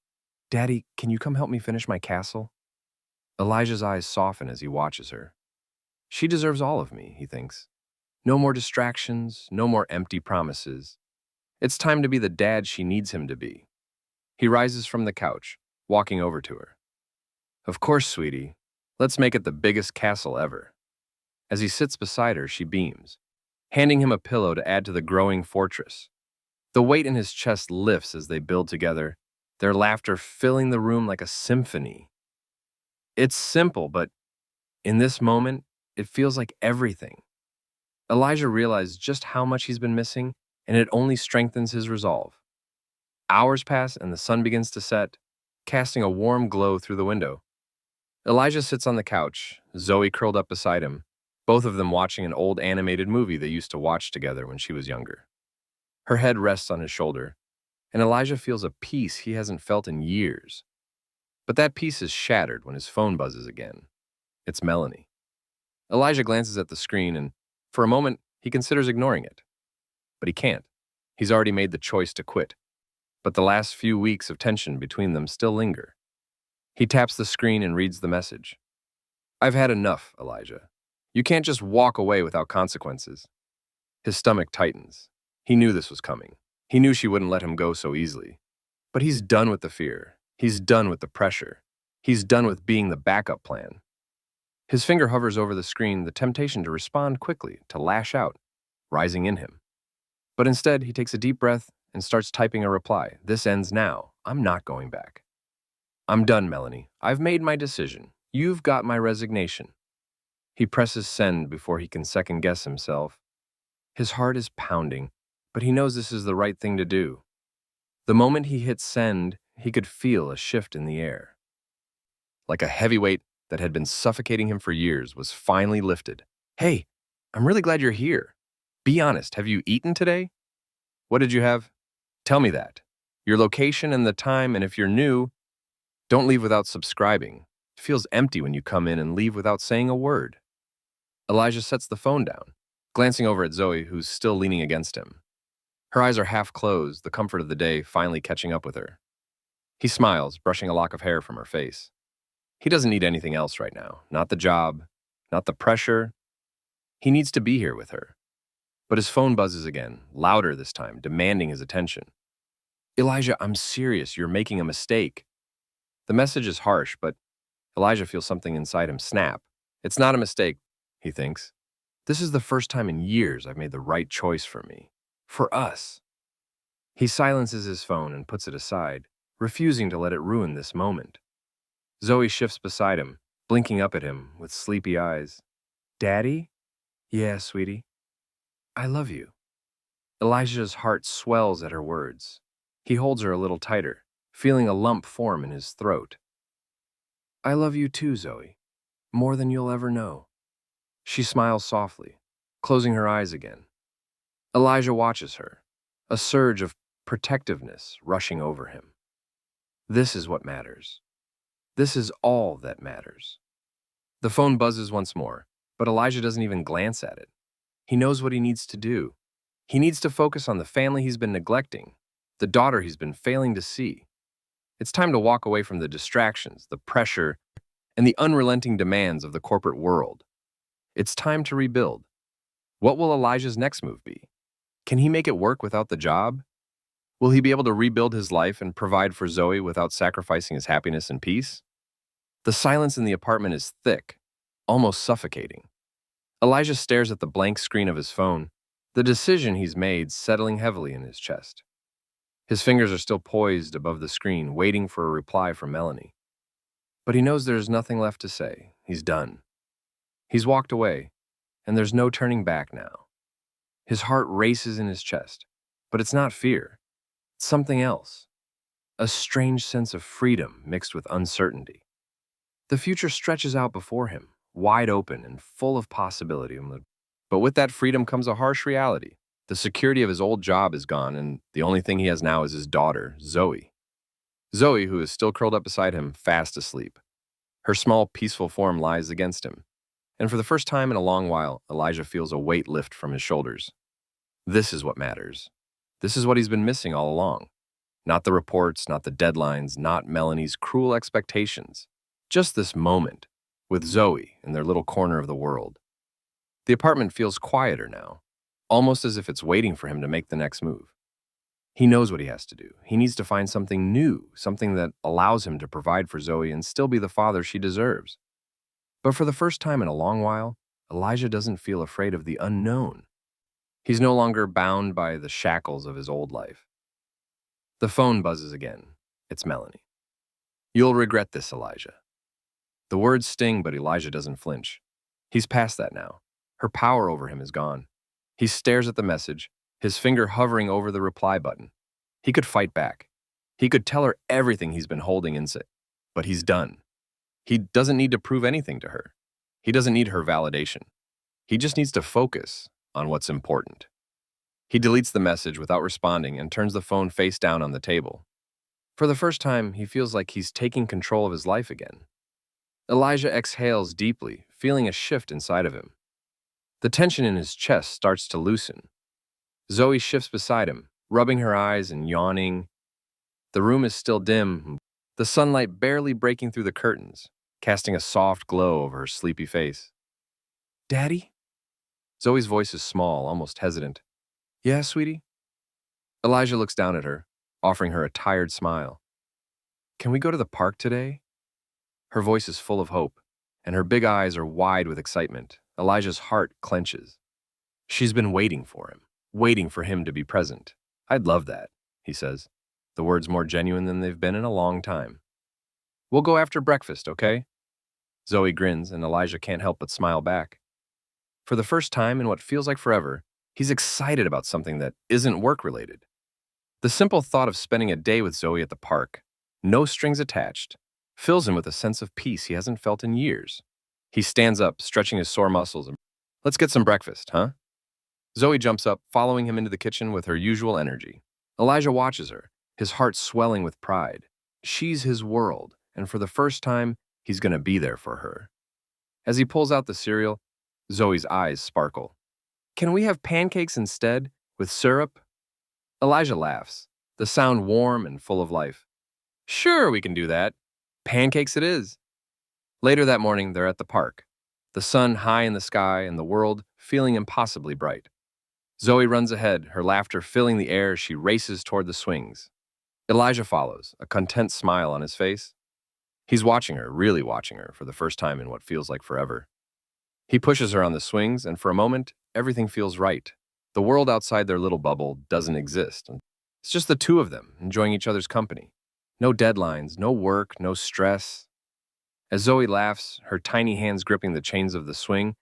Daddy, can you come help me finish my castle? Elijah's eyes soften as he watches her. She deserves all of me, he thinks. No more distractions, no more empty promises. It's time to be the dad she needs him to be. He rises from the couch, walking over to her. Of course, sweetie. Let's make it the biggest castle ever. As he sits beside her, she beams, handing him a pillow to add to the growing fortress. The weight in his chest lifts as they build together, their laughter filling the room like a symphony. It's simple, but in this moment, it feels like everything. Elijah realizes just how much he's been missing, and it only strengthens his resolve. Hours pass and the sun begins to set, casting a warm glow through the window. Elijah sits on the couch, Zoe curled up beside him, both of them watching an old animated movie they used to watch together when she was younger. Her head rests on his shoulder, and Elijah feels a peace he hasn't felt in years. But that peace is shattered when his phone buzzes again. It's Melanie. Elijah glances at the screen, and for a moment, he considers ignoring it. But he can't. He's already made the choice to quit. But the last few weeks of tension between them still linger. He taps the screen and reads the message. I've had enough, Elijah. You can't just walk away without consequences. His stomach tightens. He knew this was coming. He knew she wouldn't let him go so easily. But he's done with the fear. He's done with the pressure. He's done with being the backup plan. His finger hovers over the screen, the temptation to respond quickly, to lash out, rising in him. But instead, he takes a deep breath and starts typing a reply. This ends now. I'm not going back. I'm done, Melanie. I've made my decision. You've got my resignation. He presses send before he can second-guess himself. His heart is pounding, but he knows this is the right thing to do. The moment he hit send, he could feel a shift in the air. Like a heavy weight that had been suffocating him for years was finally lifted. Hey, I'm really glad you're here. Be honest, have you eaten today? What did you have? Tell me that. Your location and the time, and if you're new, don't leave without subscribing. It feels empty when you come in and leave without saying a word. Elijah sets the phone down, glancing over at Zoe, who's still leaning against him. Her eyes are half closed, the comfort of the day finally catching up with her. He smiles, brushing a lock of hair from her face. He doesn't need anything else right now. Not the job, not the pressure. He needs to be here with her. But his phone buzzes again, louder this time, demanding his attention. Elijah, I'm serious. You're making a mistake. The message is harsh, but Elijah feels something inside him snap. It's not a mistake, he thinks. This is the first time in years I've made the right choice for me. For us. He silences his phone and puts it aside, refusing to let it ruin this moment. Zoe shifts beside him, blinking up at him with sleepy eyes. Daddy? Yeah, sweetie. I love you. Elijah's heart swells at her words. He holds her a little tighter, feeling a lump form in his throat. I love you too, Zoe. More than you'll ever know. She smiles softly, closing her eyes again. Elijah watches her, a surge of protectiveness rushing over him. This is what matters. This is all that matters. The phone buzzes once more, but Elijah doesn't even glance at it. He knows what he needs to do. He needs to focus on the family he's been neglecting, the daughter he's been failing to see. It's time to walk away from the distractions, the pressure, and the unrelenting demands of the corporate world. It's time to rebuild. What will Elijah's next move be? Can he make it work without the job? Will he be able to rebuild his life and provide for Zoe without sacrificing his happiness and peace? The silence in the apartment is thick, almost suffocating. Elijah stares at the blank screen of his phone, the decision he's made settling heavily in his chest. His fingers are still poised above the screen, waiting for a reply from Melanie. But he knows there's nothing left to say. He's done. He's walked away, and there's no turning back now. His heart races in his chest, but it's not fear. It's something else. A strange sense of freedom mixed with uncertainty. The future stretches out before him, wide open and full of possibility. But with that freedom comes a harsh reality. The security of his old job is gone, and the only thing he has now is his daughter, Zoe. Zoe, who is still curled up beside him, fast asleep. Her small, peaceful form lies against him. And for the first time in a long while, Elijah feels a weight lift from his shoulders. This is what matters. This is what he's been missing all along. Not the reports, not the deadlines, not Melanie's cruel expectations. Just this moment, with Zoe in their little corner of the world. The apartment feels quieter now, almost as if it's waiting for him to make the next move. He knows what he has to do. He needs to find something new, something that allows him to provide for Zoe and still be the father she deserves. But for the first time in a long while, Elijah doesn't feel afraid of the unknown. He's no longer bound by the shackles of his old life. The phone buzzes again. It's Melanie. "You'll regret this, Elijah." The words sting, but Elijah doesn't flinch. He's past that now. Her power over him is gone. He stares at the message, his finger hovering over the reply button. He could fight back. He could tell her everything he's been holding inside. But he's done. He doesn't need to prove anything to her. He doesn't need her validation. He just needs to focus on what's important. He deletes the message without responding and turns the phone face down on the table. For the first time, he feels like he's taking control of his life again. Elijah exhales deeply, feeling a shift inside of him. The tension in his chest starts to loosen. Zoe shifts beside him, rubbing her eyes and yawning. The room is still dim, the sunlight barely breaking through the curtains, casting a soft glow over her sleepy face. "Daddy?" Zoe's voice is small, almost hesitant. "Yeah, sweetie?" Elijah looks down at her, offering her a tired smile. "Can we go to the park today?" Her voice is full of hope, and her big eyes are wide with excitement. Elijah's heart clenches. She's been waiting for him to be present. "I'd love that," he says, the words more genuine than they've been in a long time. "We'll go after breakfast, okay?" Zoe grins, and Elijah can't help but smile back. For the first time in what feels like forever, he's excited about something that isn't work-related. The simple thought of spending a day with Zoe at the park, no strings attached, fills him with a sense of peace he hasn't felt in years. He stands up, stretching his sore muscles, and, "Let's get some breakfast, huh?" Zoe jumps up, following him into the kitchen with her usual energy. Elijah watches her, his heart swelling with pride. She's his world, and for the first time, he's going to be there for her. As he pulls out the cereal, Zoe's eyes sparkle. "Can we have pancakes instead, with syrup?" Elijah laughs, the sound warm and full of life. "Sure, we can do that. Pancakes it is." Later that morning, they're at the park, the sun high in the sky and the world feeling impossibly bright. Zoe runs ahead, her laughter filling the air as she races toward the swings. Elijah follows, a content smile on his face. He's watching her, really watching her, for the first time in what feels like forever. He pushes her on the swings, and for a moment, everything feels right. The world outside their little bubble doesn't exist. It's just the two of them, enjoying each other's company. No deadlines, no work, no stress. As Zoe laughs, her tiny hands gripping the chains of the swing,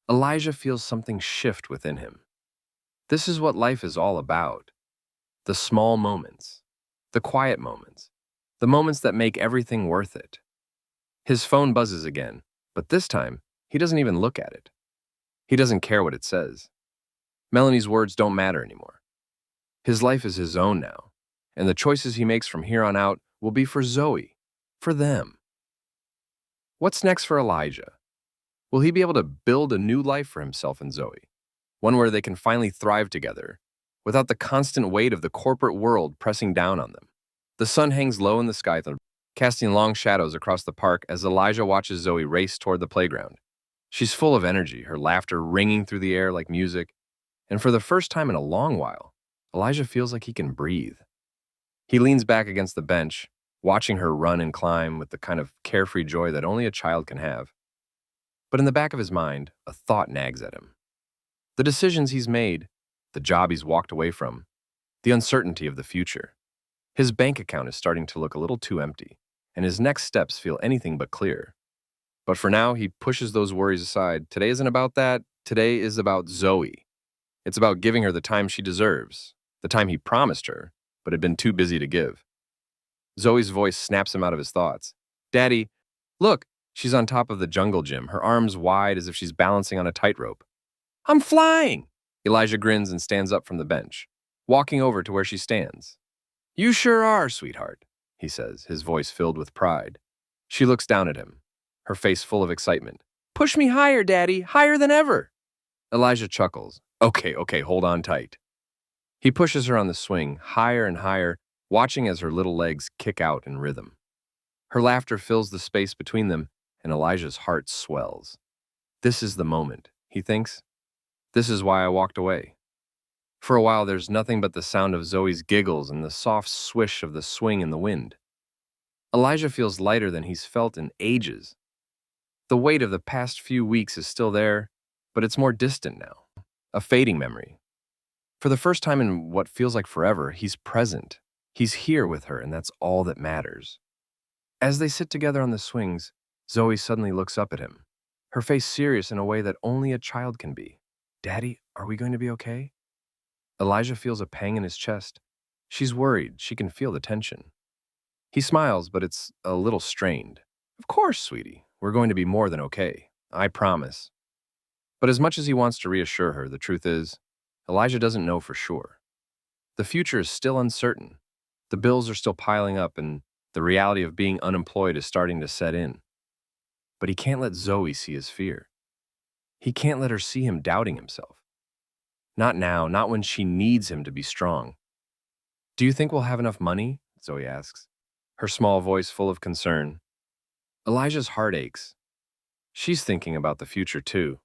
Elijah feels something shift within him. This is what life is all about. The small moments, the quiet moments, the moments that make everything worth it. His phone buzzes again, but this time, he doesn't even look at it. He doesn't care what it says. Melanie's words don't matter anymore. His life is his own now, and the choices he makes from here on out will be for Zoe, for them. What's next for Elijah? Will he be able to build a new life for himself and Zoe? One where they can finally thrive together, without the constant weight of the corporate world pressing down on them. The sun hangs low in the sky. casting long shadows across the park as Elijah watches Zoe race toward the playground. She's full of energy, her laughter ringing through the air like music, and for the first time in a long while, Elijah feels like he can breathe. He leans back against the bench, watching her run and climb with the kind of carefree joy that only a child can have. But in the back of his mind, a thought nags at him. The decisions he's made, the job he's walked away from, the uncertainty of the future. His bank account is starting to look a little too empty, and his next steps feel anything but clear. But for now, he pushes those worries aside. Today isn't about that. Today is about Zoe. It's about giving her the time she deserves, the time he promised her, but had been too busy to give. Zoe's voice snaps him out of his thoughts. Daddy, look, she's on top of the jungle gym, her arms wide as if she's balancing on a tightrope. I'm flying! Elijah grins and stands up from the bench, walking over to where she stands. You sure are, sweetheart, he says, his voice filled with pride. She looks down at him, her face full of excitement. Push me higher, Daddy, higher than ever. Elijah chuckles. Okay, hold on tight. He pushes her on the swing, higher and higher, watching as her little legs kick out in rhythm. Her laughter fills the space between them, and Elijah's heart swells. This is the moment, he thinks. This is why I walked away. For a while, there's nothing but the sound of Zoe's giggles and the soft swish of the swing in the wind. Elijah feels lighter than he's felt in ages. The weight of the past few weeks is still there, but it's more distant now, a fading memory. For the first time in what feels like forever, he's present. He's here with her, and that's all that matters. As they sit together on the swings, Zoe suddenly looks up at him, her face serious in a way that only a child can be. Daddy, are we going to be okay? Elijah feels a pang in his chest. She's worried. She can feel the tension. He smiles, but it's a little strained. Of course, sweetie. We're going to be more than okay. I promise. But as much as he wants to reassure her, the truth is, Elijah doesn't know for sure. The future is still uncertain. The bills are still piling up, and the reality of being unemployed is starting to set in. But he can't let Zoe see his fear. He can't let her see him doubting himself. Not now, not when she needs him to be strong. Do you think we'll have enough money? Zoe asks, her small voice full of concern. Elijah's heart aches. She's thinking about the future too.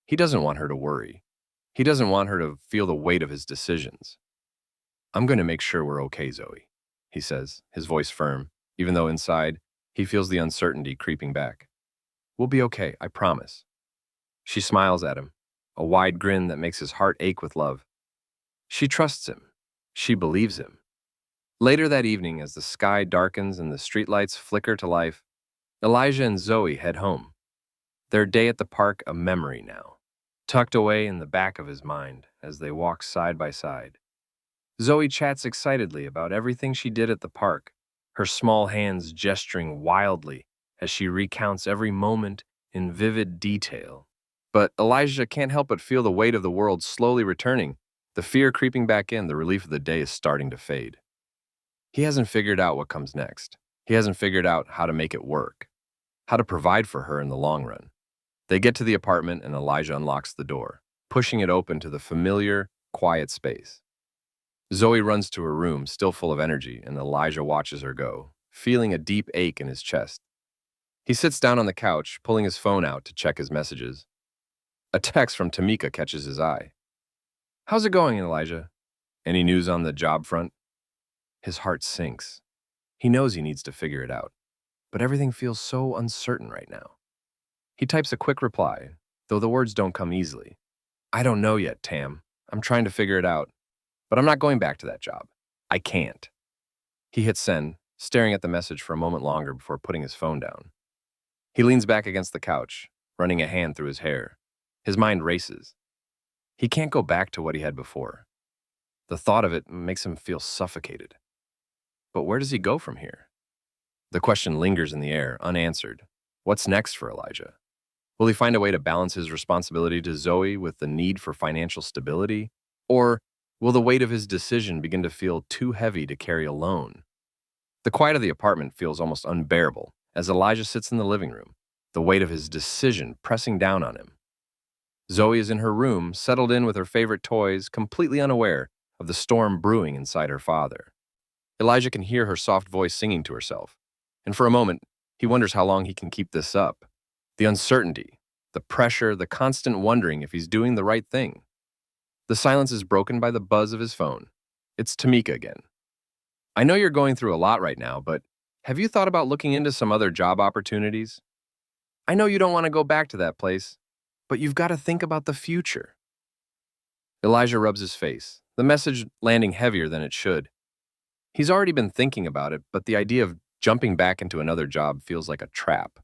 He doesn't want her to worry. He doesn't want her to feel the weight of his decisions. I'm going to make sure we're okay, Zoe, he says, his voice firm, even though inside, he feels the uncertainty creeping back. We'll be okay, I promise. She smiles at him, a wide grin that makes his heart ache with love. She trusts him. She believes him. Later that evening, as the sky darkens and the streetlights flicker to life, Elijah and Zoe head home. Their day at the park a memory now, tucked away in the back of his mind as they walk side by side. Zoe chats excitedly about everything she did at the park, her small hands gesturing wildly as she recounts every moment in vivid detail. But Elijah can't help but feel the weight of the world slowly returning, the fear creeping back in, the relief of the day is starting to fade. He hasn't figured out what comes next. He hasn't figured out how to make it work, how to provide for her in the long run. They get to the apartment and Elijah unlocks the door, pushing it open to the familiar, quiet space. Zoe runs to her room, still full of energy, and Elijah watches her go, feeling a deep ache in his chest. He sits down on the couch, pulling his phone out to check his messages. A text from Tamika catches his eye. How's it going, Elijah? Any news on the job front? His heart sinks. He knows he needs to figure it out, but everything feels so uncertain right now. He types a quick reply, though the words don't come easily. I don't know yet, Tam. I'm trying to figure it out, but I'm not going back to that job. I can't. He hits send, staring at the message for a moment longer before putting his phone down. He leans back against the couch, running a hand through his hair. His mind races. He can't go back to what he had before. The thought of it makes him feel suffocated. But where does he go from here? The question lingers in the air, unanswered. What's next for Elijah? Will he find a way to balance his responsibility to Zoe with the need for financial stability? Or will the weight of his decision begin to feel too heavy to carry alone? The quiet of the apartment feels almost unbearable as Elijah sits in the living room, the weight of his decision pressing down on him. Zoe is in her room, settled in with her favorite toys, completely unaware of the storm brewing inside her father. Elijah can hear her soft voice singing to herself, And for a moment, he wonders how long he can keep this up. The uncertainty, the pressure, the constant wondering if he's doing the right thing. The silence is broken by the buzz of his phone. It's Tamika again. I know you're going through a lot right now, but have you thought about looking into some other job opportunities? I know you don't want to go back to that place, but you've got to think about the future. Elijah rubs his face, the message landing heavier than it should. He's already been thinking about it, but the idea of jumping back into another job feels like a trap.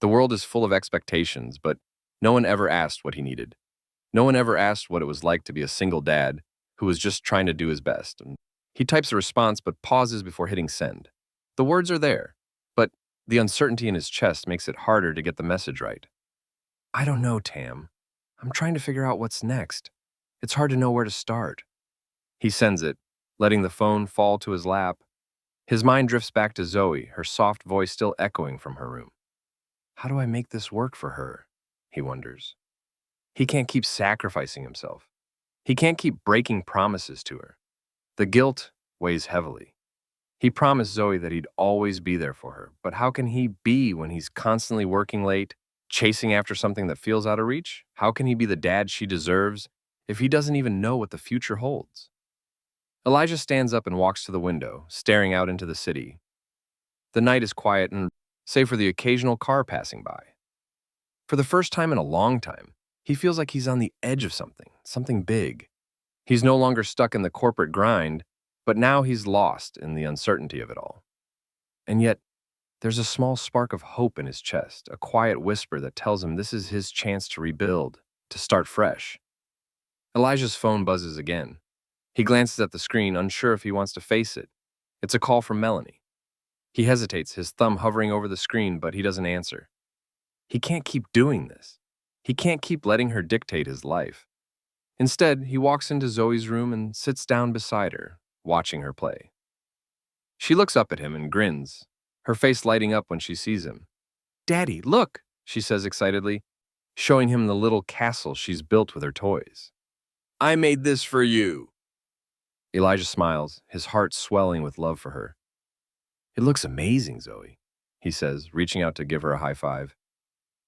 The world is full of expectations, but no one ever asked what he needed. No one ever asked what it was like to be a single dad who was just trying to do his best. And he types a response but pauses before hitting send. The words are there, but the uncertainty in his chest makes it harder to get the message right. I don't know, Tam. I'm trying to figure out what's next. It's hard to know where to start. He sends it, letting the phone fall to his lap. His mind drifts back to Zoe, her soft voice still echoing from her room. How do I make this work for her? He wonders. He can't keep sacrificing himself. He can't keep breaking promises to her. The guilt weighs heavily. He promised Zoe that he'd always be there for her, but how can he be when he's constantly working late, chasing after something that feels out of reach? How can he be the dad she deserves if he doesn't even know what the future holds? Elijah stands up and walks to the window, staring out into the city. The night is quiet and save for the occasional car passing by. For the first time in a long time, he feels like he's on the edge of something big. He's no longer stuck in the corporate grind, but now he's lost in the uncertainty of it all. And yet, there's a small spark of hope in his chest, a quiet whisper that tells him this is his chance to rebuild, to start fresh. Elijah's phone buzzes again. He glances at the screen, unsure if he wants to face it. It's a call from Melanie. He hesitates, his thumb hovering over the screen, but he doesn't answer. He can't keep doing this. He can't keep letting her dictate his life. Instead, he walks into Zoe's room and sits down beside her, watching her play. She looks up at him and grins, her face lighting up when she sees him. "Daddy, look," she says excitedly, showing him the little castle she's built with her toys. "I made this for you." Elijah smiles, his heart swelling with love for her. "It looks amazing, Zoe," he says, reaching out to give her a high five.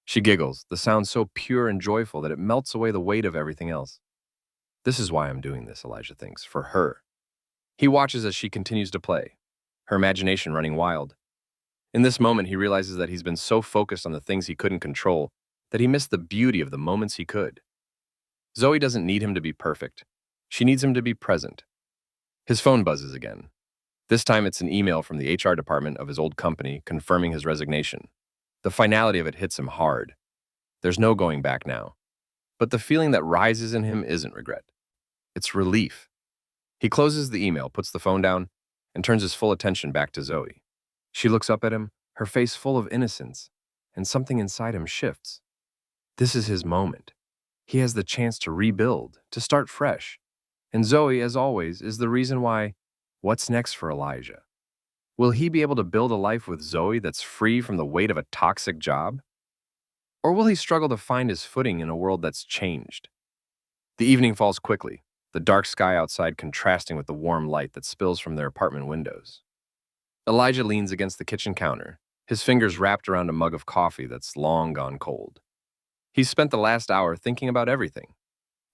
She giggles, the sound so pure and joyful that it melts away the weight of everything else. This is why I'm doing this, Elijah thinks, for her. He watches as she continues to play, her imagination running wild. In this moment, he realizes that he's been so focused on the things he couldn't control that he missed the beauty of the moments he could. Zoe doesn't need him to be perfect. She needs him to be present. His phone buzzes again. This time it's an email from the HR department of his old company confirming his resignation. The finality of it hits him hard. There's no going back now. But the feeling that rises in him isn't regret. It's relief. He closes the email, puts the phone down, and turns his full attention back to Zoe. She looks up at him, her face full of innocence, and something inside him shifts. This is his moment. He has the chance to rebuild, to start fresh. And Zoe, as always, is the reason why. What's next for Elijah? Will he be able to build a life with Zoe that's free from the weight of a toxic job? Or will he struggle to find his footing in a world that's changed? The evening falls quickly, the dark sky outside contrasting with the warm light that spills from their apartment windows. Elijah leans against the kitchen counter, his fingers wrapped around a mug of coffee that's long gone cold. He's spent the last hour thinking about everything,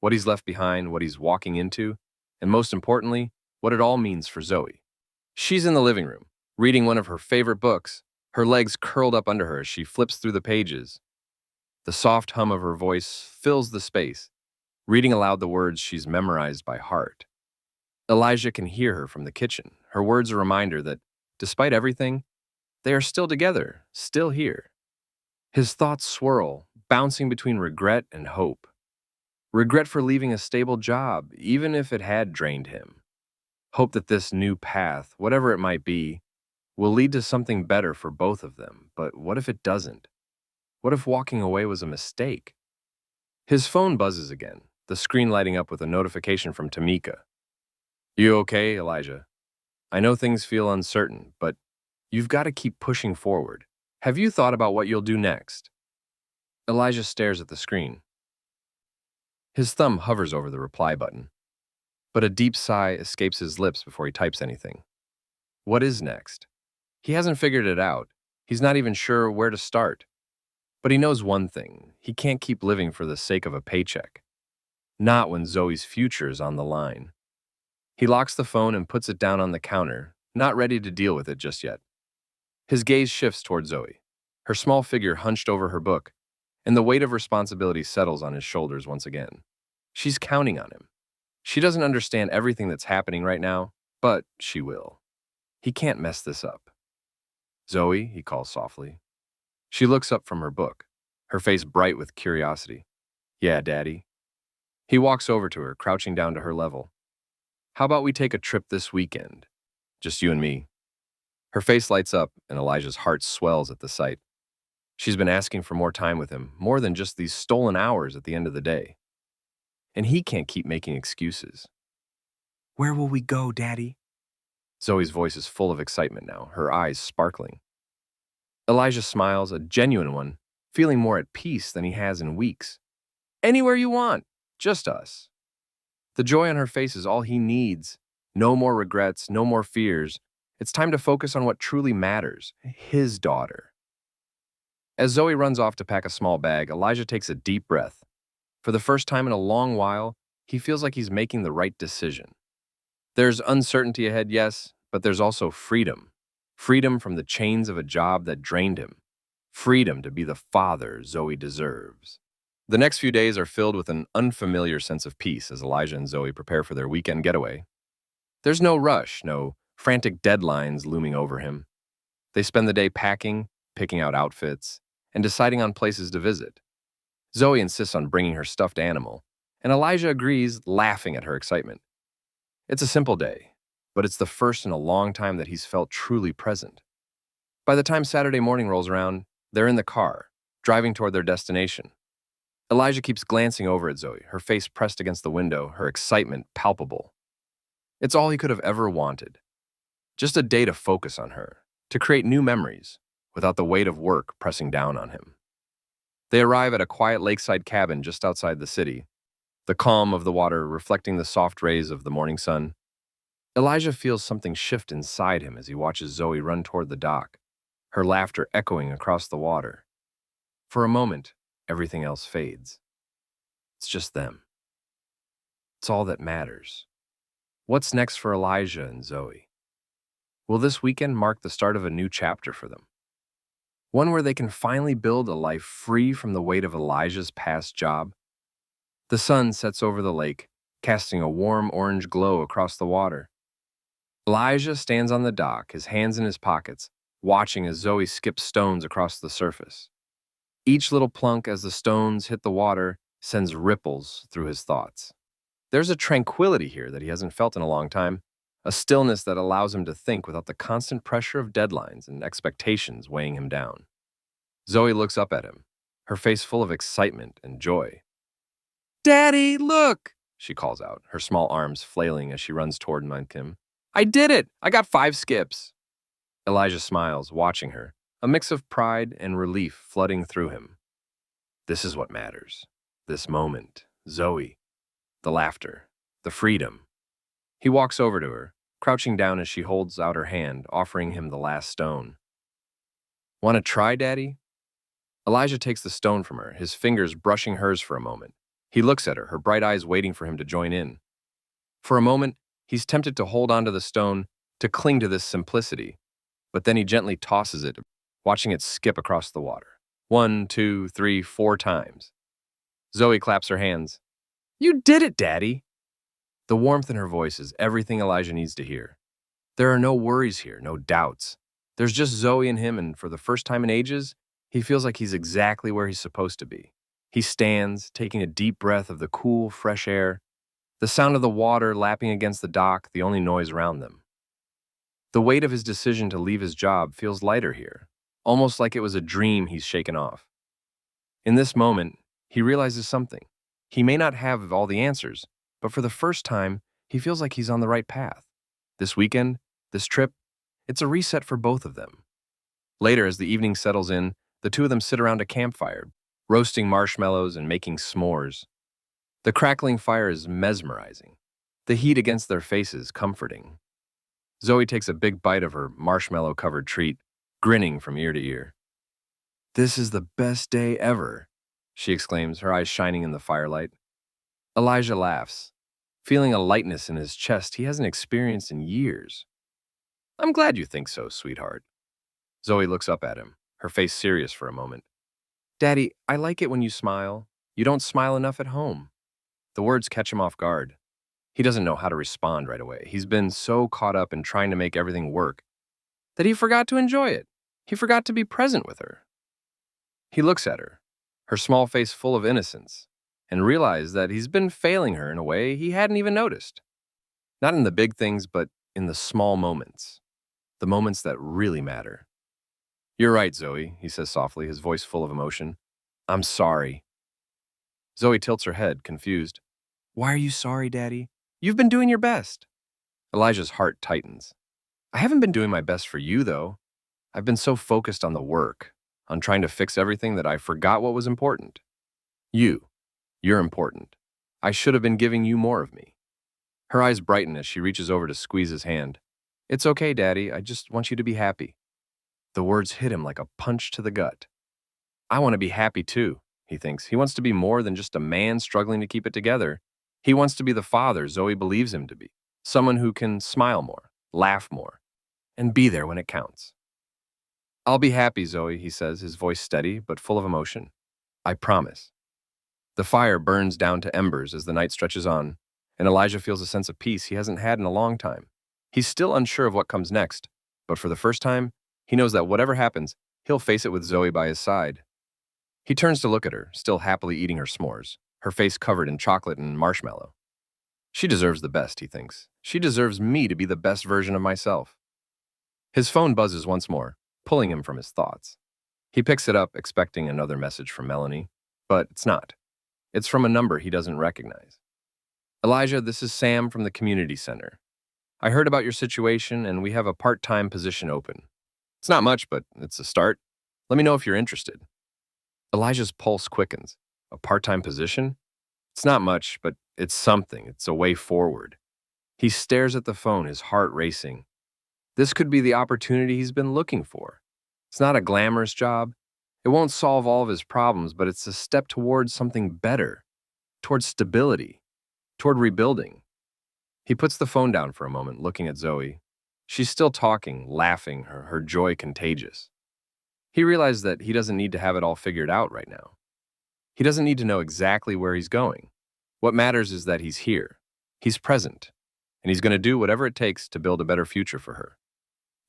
what he's left behind, what he's walking into, and most importantly, what it all means for Zoe. She's in the living room, reading one of her favorite books, her legs curled up under her as she flips through the pages. The soft hum of her voice fills the space, reading aloud the words she's memorized by heart. Elijah can hear her from the kitchen, her words a reminder that, despite everything, they are still together, still here. His thoughts swirl, bouncing between regret and hope. Regret for leaving a stable job, even if it had drained him. Hope that this new path, whatever it might be, will lead to something better for both of them. But what if it doesn't? What if walking away was a mistake? His phone buzzes again, the screen lighting up with a notification from Tamika. "You okay, Elijah? I know things feel uncertain, but you've got to keep pushing forward. Have you thought about what you'll do next?" Elijah stares at the screen. His thumb hovers over the reply button, but a deep sigh escapes his lips before he types anything. What is next? He hasn't figured it out. He's not even sure where to start. But he knows one thing: he can't keep living for the sake of a paycheck. Not when Zoe's future is on the line. He locks the phone and puts it down on the counter, not ready to deal with it just yet. His gaze shifts toward Zoe, her small figure hunched over her book, and the weight of responsibility settles on his shoulders once again. She's counting on him. She doesn't understand everything that's happening right now, but she will. He can't mess this up. "Zoe," he calls softly. She looks up from her book, her face bright with curiosity. "Yeah, Daddy." He walks over to her, crouching down to her level. "How about we take a trip this weekend? Just you and me." Her face lights up, and Elijah's heart swells at the sight. She's been asking for more time with him, more than just these stolen hours at the end of the day. And he can't keep making excuses. "Where will we go, Daddy?" Zoe's voice is full of excitement now, her eyes sparkling. Elijah smiles, a genuine one, feeling more at peace than he has in weeks. "Anywhere you want, just us." The joy on her face is all he needs. No more regrets, no more fears. It's time to focus on what truly matters: his daughter. As Zoe runs off to pack a small bag, Elijah takes a deep breath. For the first time in a long while, he feels like he's making the right decision. There's uncertainty ahead, yes, but there's also freedom. Freedom from the chains of a job that drained him. Freedom to be the father Zoe deserves. The next few days are filled with an unfamiliar sense of peace as Elijah and Zoe prepare for their weekend getaway. There's no rush, no frantic deadlines looming over him. They spend the day packing, picking out outfits, and deciding on places to visit. Zoe insists on bringing her stuffed animal, and Elijah agrees, laughing at her excitement. It's a simple day, but it's the first in a long time that he's felt truly present. By the time Saturday morning rolls around, they're in the car, driving toward their destination. Elijah keeps glancing over at Zoe, her face pressed against the window, her excitement palpable. It's all he could have ever wanted. Just a day to focus on her, to create new memories, without the weight of work pressing down on him. They arrive at a quiet lakeside cabin just outside the city, the calm of the water reflecting the soft rays of the morning sun. Elijah feels something shift inside him as he watches Zoe run toward the dock, her laughter echoing across the water. For a moment, everything else fades. It's just them. It's all that matters. What's next for Elijah and Zoe? Will this weekend mark the start of a new chapter for them? One where they can finally build a life free from the weight of Elijah's past job? The sun sets over the lake, casting a warm orange glow across the water. Elijah stands on the dock, his hands in his pockets, watching as Zoe skips stones across the surface. Each little plunk as the stones hit the water sends ripples through his thoughts. There's a tranquility here that he hasn't felt in a long time, a stillness that allows him to think without the constant pressure of deadlines and expectations weighing him down. Zoe looks up at him, her face full of excitement and joy. "Daddy, look!" she calls out, her small arms flailing as she runs toward Kim. "I did it! I got 5 skips!" Elijah smiles, watching her, a mix of pride and relief flooding through him. This is what matters. This moment, Zoe. The laughter, the freedom. He walks over to her, crouching down as she holds out her hand, offering him the last stone. "Want to try, Daddy?" Elijah takes the stone from her, his fingers brushing hers for a moment. He looks at her, her bright eyes waiting for him to join in. For a moment, he's tempted to hold onto the stone, to cling to this simplicity, but then he gently tosses it, watching it skip across the water. 1, 2, 3, 4 times. Zoe claps her hands. "You did it, Daddy!" The warmth in her voice is everything Elijah needs to hear. There are no worries here, no doubts. There's just Zoe and him, and for the first time in ages, he feels like he's exactly where he's supposed to be. He stands, taking a deep breath of the cool, fresh air, the sound of the water lapping against the dock, the only noise around them. The weight of his decision to leave his job feels lighter here, almost like it was a dream he's shaken off. In this moment, he realizes something. He may not have all the answers, but for the first time, he feels like he's on the right path. This weekend, this trip, it's a reset for both of them. Later, as the evening settles in, the two of them sit around a campfire, roasting marshmallows and making s'mores. The crackling fire is mesmerizing, the heat against their faces comforting. Zoe takes a big bite of her marshmallow-covered treat, grinning from ear to ear. "This is the best day ever," she exclaims, her eyes shining in the firelight. Elijah laughs, feeling a lightness in his chest he hasn't experienced in years. "I'm glad you think so, sweetheart." Zoe looks up at him, her face serious for a moment. "Daddy, I like it when you smile. You don't smile enough at home." The words catch him off guard. He doesn't know how to respond right away. He's been so caught up in trying to make everything work that he forgot to enjoy it. He forgot to be present with her. He looks at her, her small face full of innocence, and realizes that he's been failing her in a way he hadn't even noticed. Not in the big things, but in the small moments. The moments that really matter. "You're right, Zoe," he says softly, his voice full of emotion. "I'm sorry." Zoe tilts her head, confused. "Why are you sorry, Daddy? You've been doing your best." Elijah's heart tightens. "I haven't been doing my best for you, though. I've been so focused on the work, on trying to fix everything that I forgot what was important. You're important. I should have been giving you more of me." Her eyes brighten as she reaches over to squeeze his hand. "It's okay, Daddy. I just want you to be happy." The words hit him like a punch to the gut. "I want to be happy too," he thinks. He wants to be more than just a man struggling to keep it together. He wants to be the father Zoe believes him to be. Someone who can smile more, laugh more, and be there when it counts. "I'll be happy, Zoe," he says, his voice steady but full of emotion. "I promise." The fire burns down to embers as the night stretches on, and Elijah feels a sense of peace he hasn't had in a long time. He's still unsure of what comes next, but for the first time, he knows that whatever happens, he'll face it with Zoe by his side. He turns to look at her, still happily eating her s'mores, her face covered in chocolate and marshmallow. She deserves the best, he thinks. She deserves me to be the best version of myself. His phone buzzes once more, pulling him from his thoughts. He picks it up, expecting another message from Melanie, but it's not. It's from a number he doesn't recognize. "Elijah, this is Sam from the community center. I heard about your situation, and we have a part-time position open. It's not much, but it's a start. Let me know if you're interested." Elijah's pulse quickens. A part-time position? It's not much, but it's something. It's a way forward. He stares at the phone, his heart racing. This could be the opportunity he's been looking for. It's not a glamorous job. It won't solve all of his problems, but it's a step towards something better, towards stability, toward rebuilding. He puts the phone down for a moment, looking at Zoe. She's still talking, laughing, her joy contagious. He realizes that he doesn't need to have it all figured out right now. He doesn't need to know exactly where he's going. What matters is that he's here. He's present, and he's going to do whatever it takes to build a better future for her.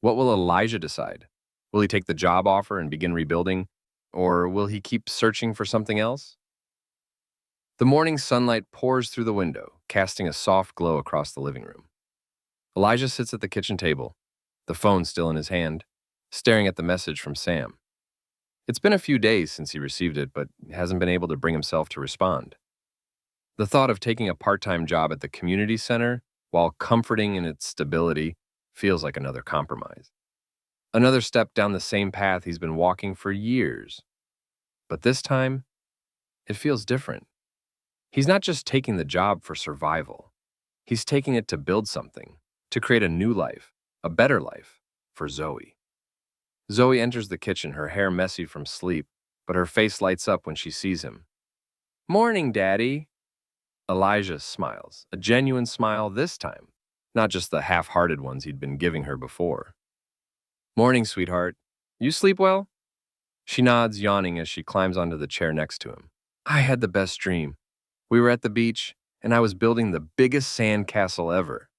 What will Elijah decide? Will he take the job offer and begin rebuilding, or will he keep searching for something else? The morning sunlight pours through the window, casting a soft glow across the living room. Elijah sits at the kitchen table, the phone still in his hand, staring at the message from Sam. It's been a few days since he received it, but hasn't been able to bring himself to respond. The thought of taking a part-time job at the community center, while comforting in its stability, feels like another compromise. Another step down the same path he's been walking for years. But this time, it feels different. He's not just taking the job for survival. He's taking it to build something, to create a new life, a better life, for Zoe. Zoe enters the kitchen, her hair messy from sleep, but her face lights up when she sees him. "Morning, Daddy." Elijah smiles, a genuine smile this time, not just the half-hearted ones he'd been giving her before. "Morning, sweetheart. You sleep well?" She nods, yawning as she climbs onto the chair next to him. "I had the best dream. We were at the beach, and I was building the biggest sand castle ever."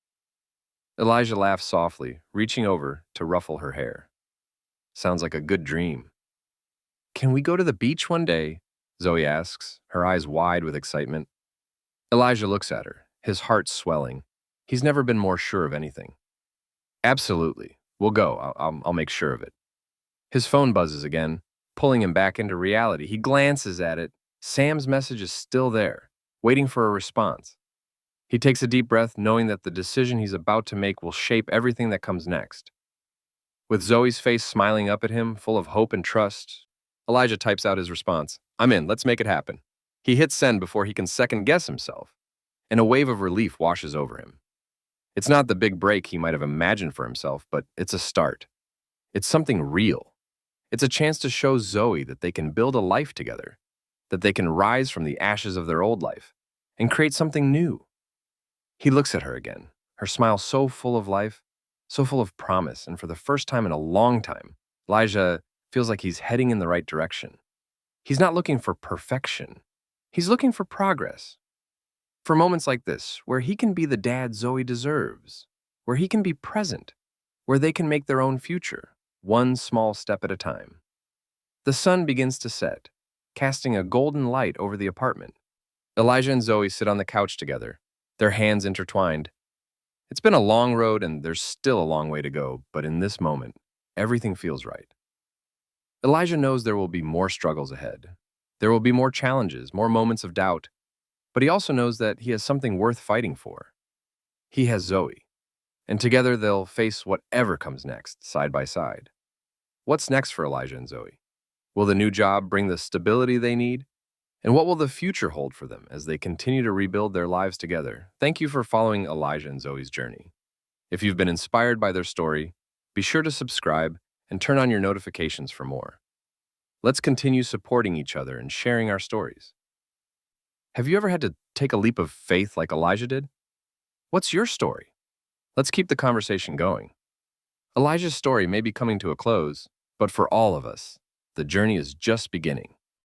Elijah laughs softly, reaching over to ruffle her hair. "Sounds like a good dream." "Can we go to the beach one day?" Zoe asks, her eyes wide with excitement. Elijah looks at her, his heart swelling. He's never been more sure of anything. "Absolutely. We'll go. I'll make sure of it." His phone buzzes again, pulling him back into reality. He glances at it. Sam's message is still there, waiting for a response. He takes a deep breath, knowing that the decision he's about to make will shape everything that comes next. With Zoe's face smiling up at him, full of hope and trust, Elijah types out his response. "I'm in. Let's make it happen." He hits send before he can second-guess himself, and a wave of relief washes over him. It's not the big break he might have imagined for himself, but it's a start. It's something real. It's a chance to show Zoe that they can build a life together, that they can rise from the ashes of their old life and create something new. He looks at her again, her smile so full of life, so full of promise, and for the first time in a long time, Elijah feels like he's heading in the right direction. He's not looking for perfection. He's looking for progress. For moments like this, where he can be the dad Zoe deserves, where he can be present, where they can make their own future, one small step at a time. The sun begins to set, casting a golden light over the apartment. Elijah and Zoe sit on the couch together, their hands intertwined. It's been a long road and there's still a long way to go, but in this moment, everything feels right. Elijah knows there will be more struggles ahead. There will be more challenges, more moments of doubt, but he also knows that he has something worth fighting for. He has Zoe, and together they'll face whatever comes next, side by side. What's next for Elijah and Zoe? Will the new job bring the stability they need? And what will the future hold for them as they continue to rebuild their lives together? Thank you for following Elijah and Zoe's journey. If you've been inspired by their story, be sure to subscribe and turn on your notifications for more. Let's continue supporting each other and sharing our stories. Have you ever had to take a leap of faith like Elijah did? What's your story? Let's keep the conversation going. Elijah's story may be coming to a close, but for all of us, the journey is just beginning.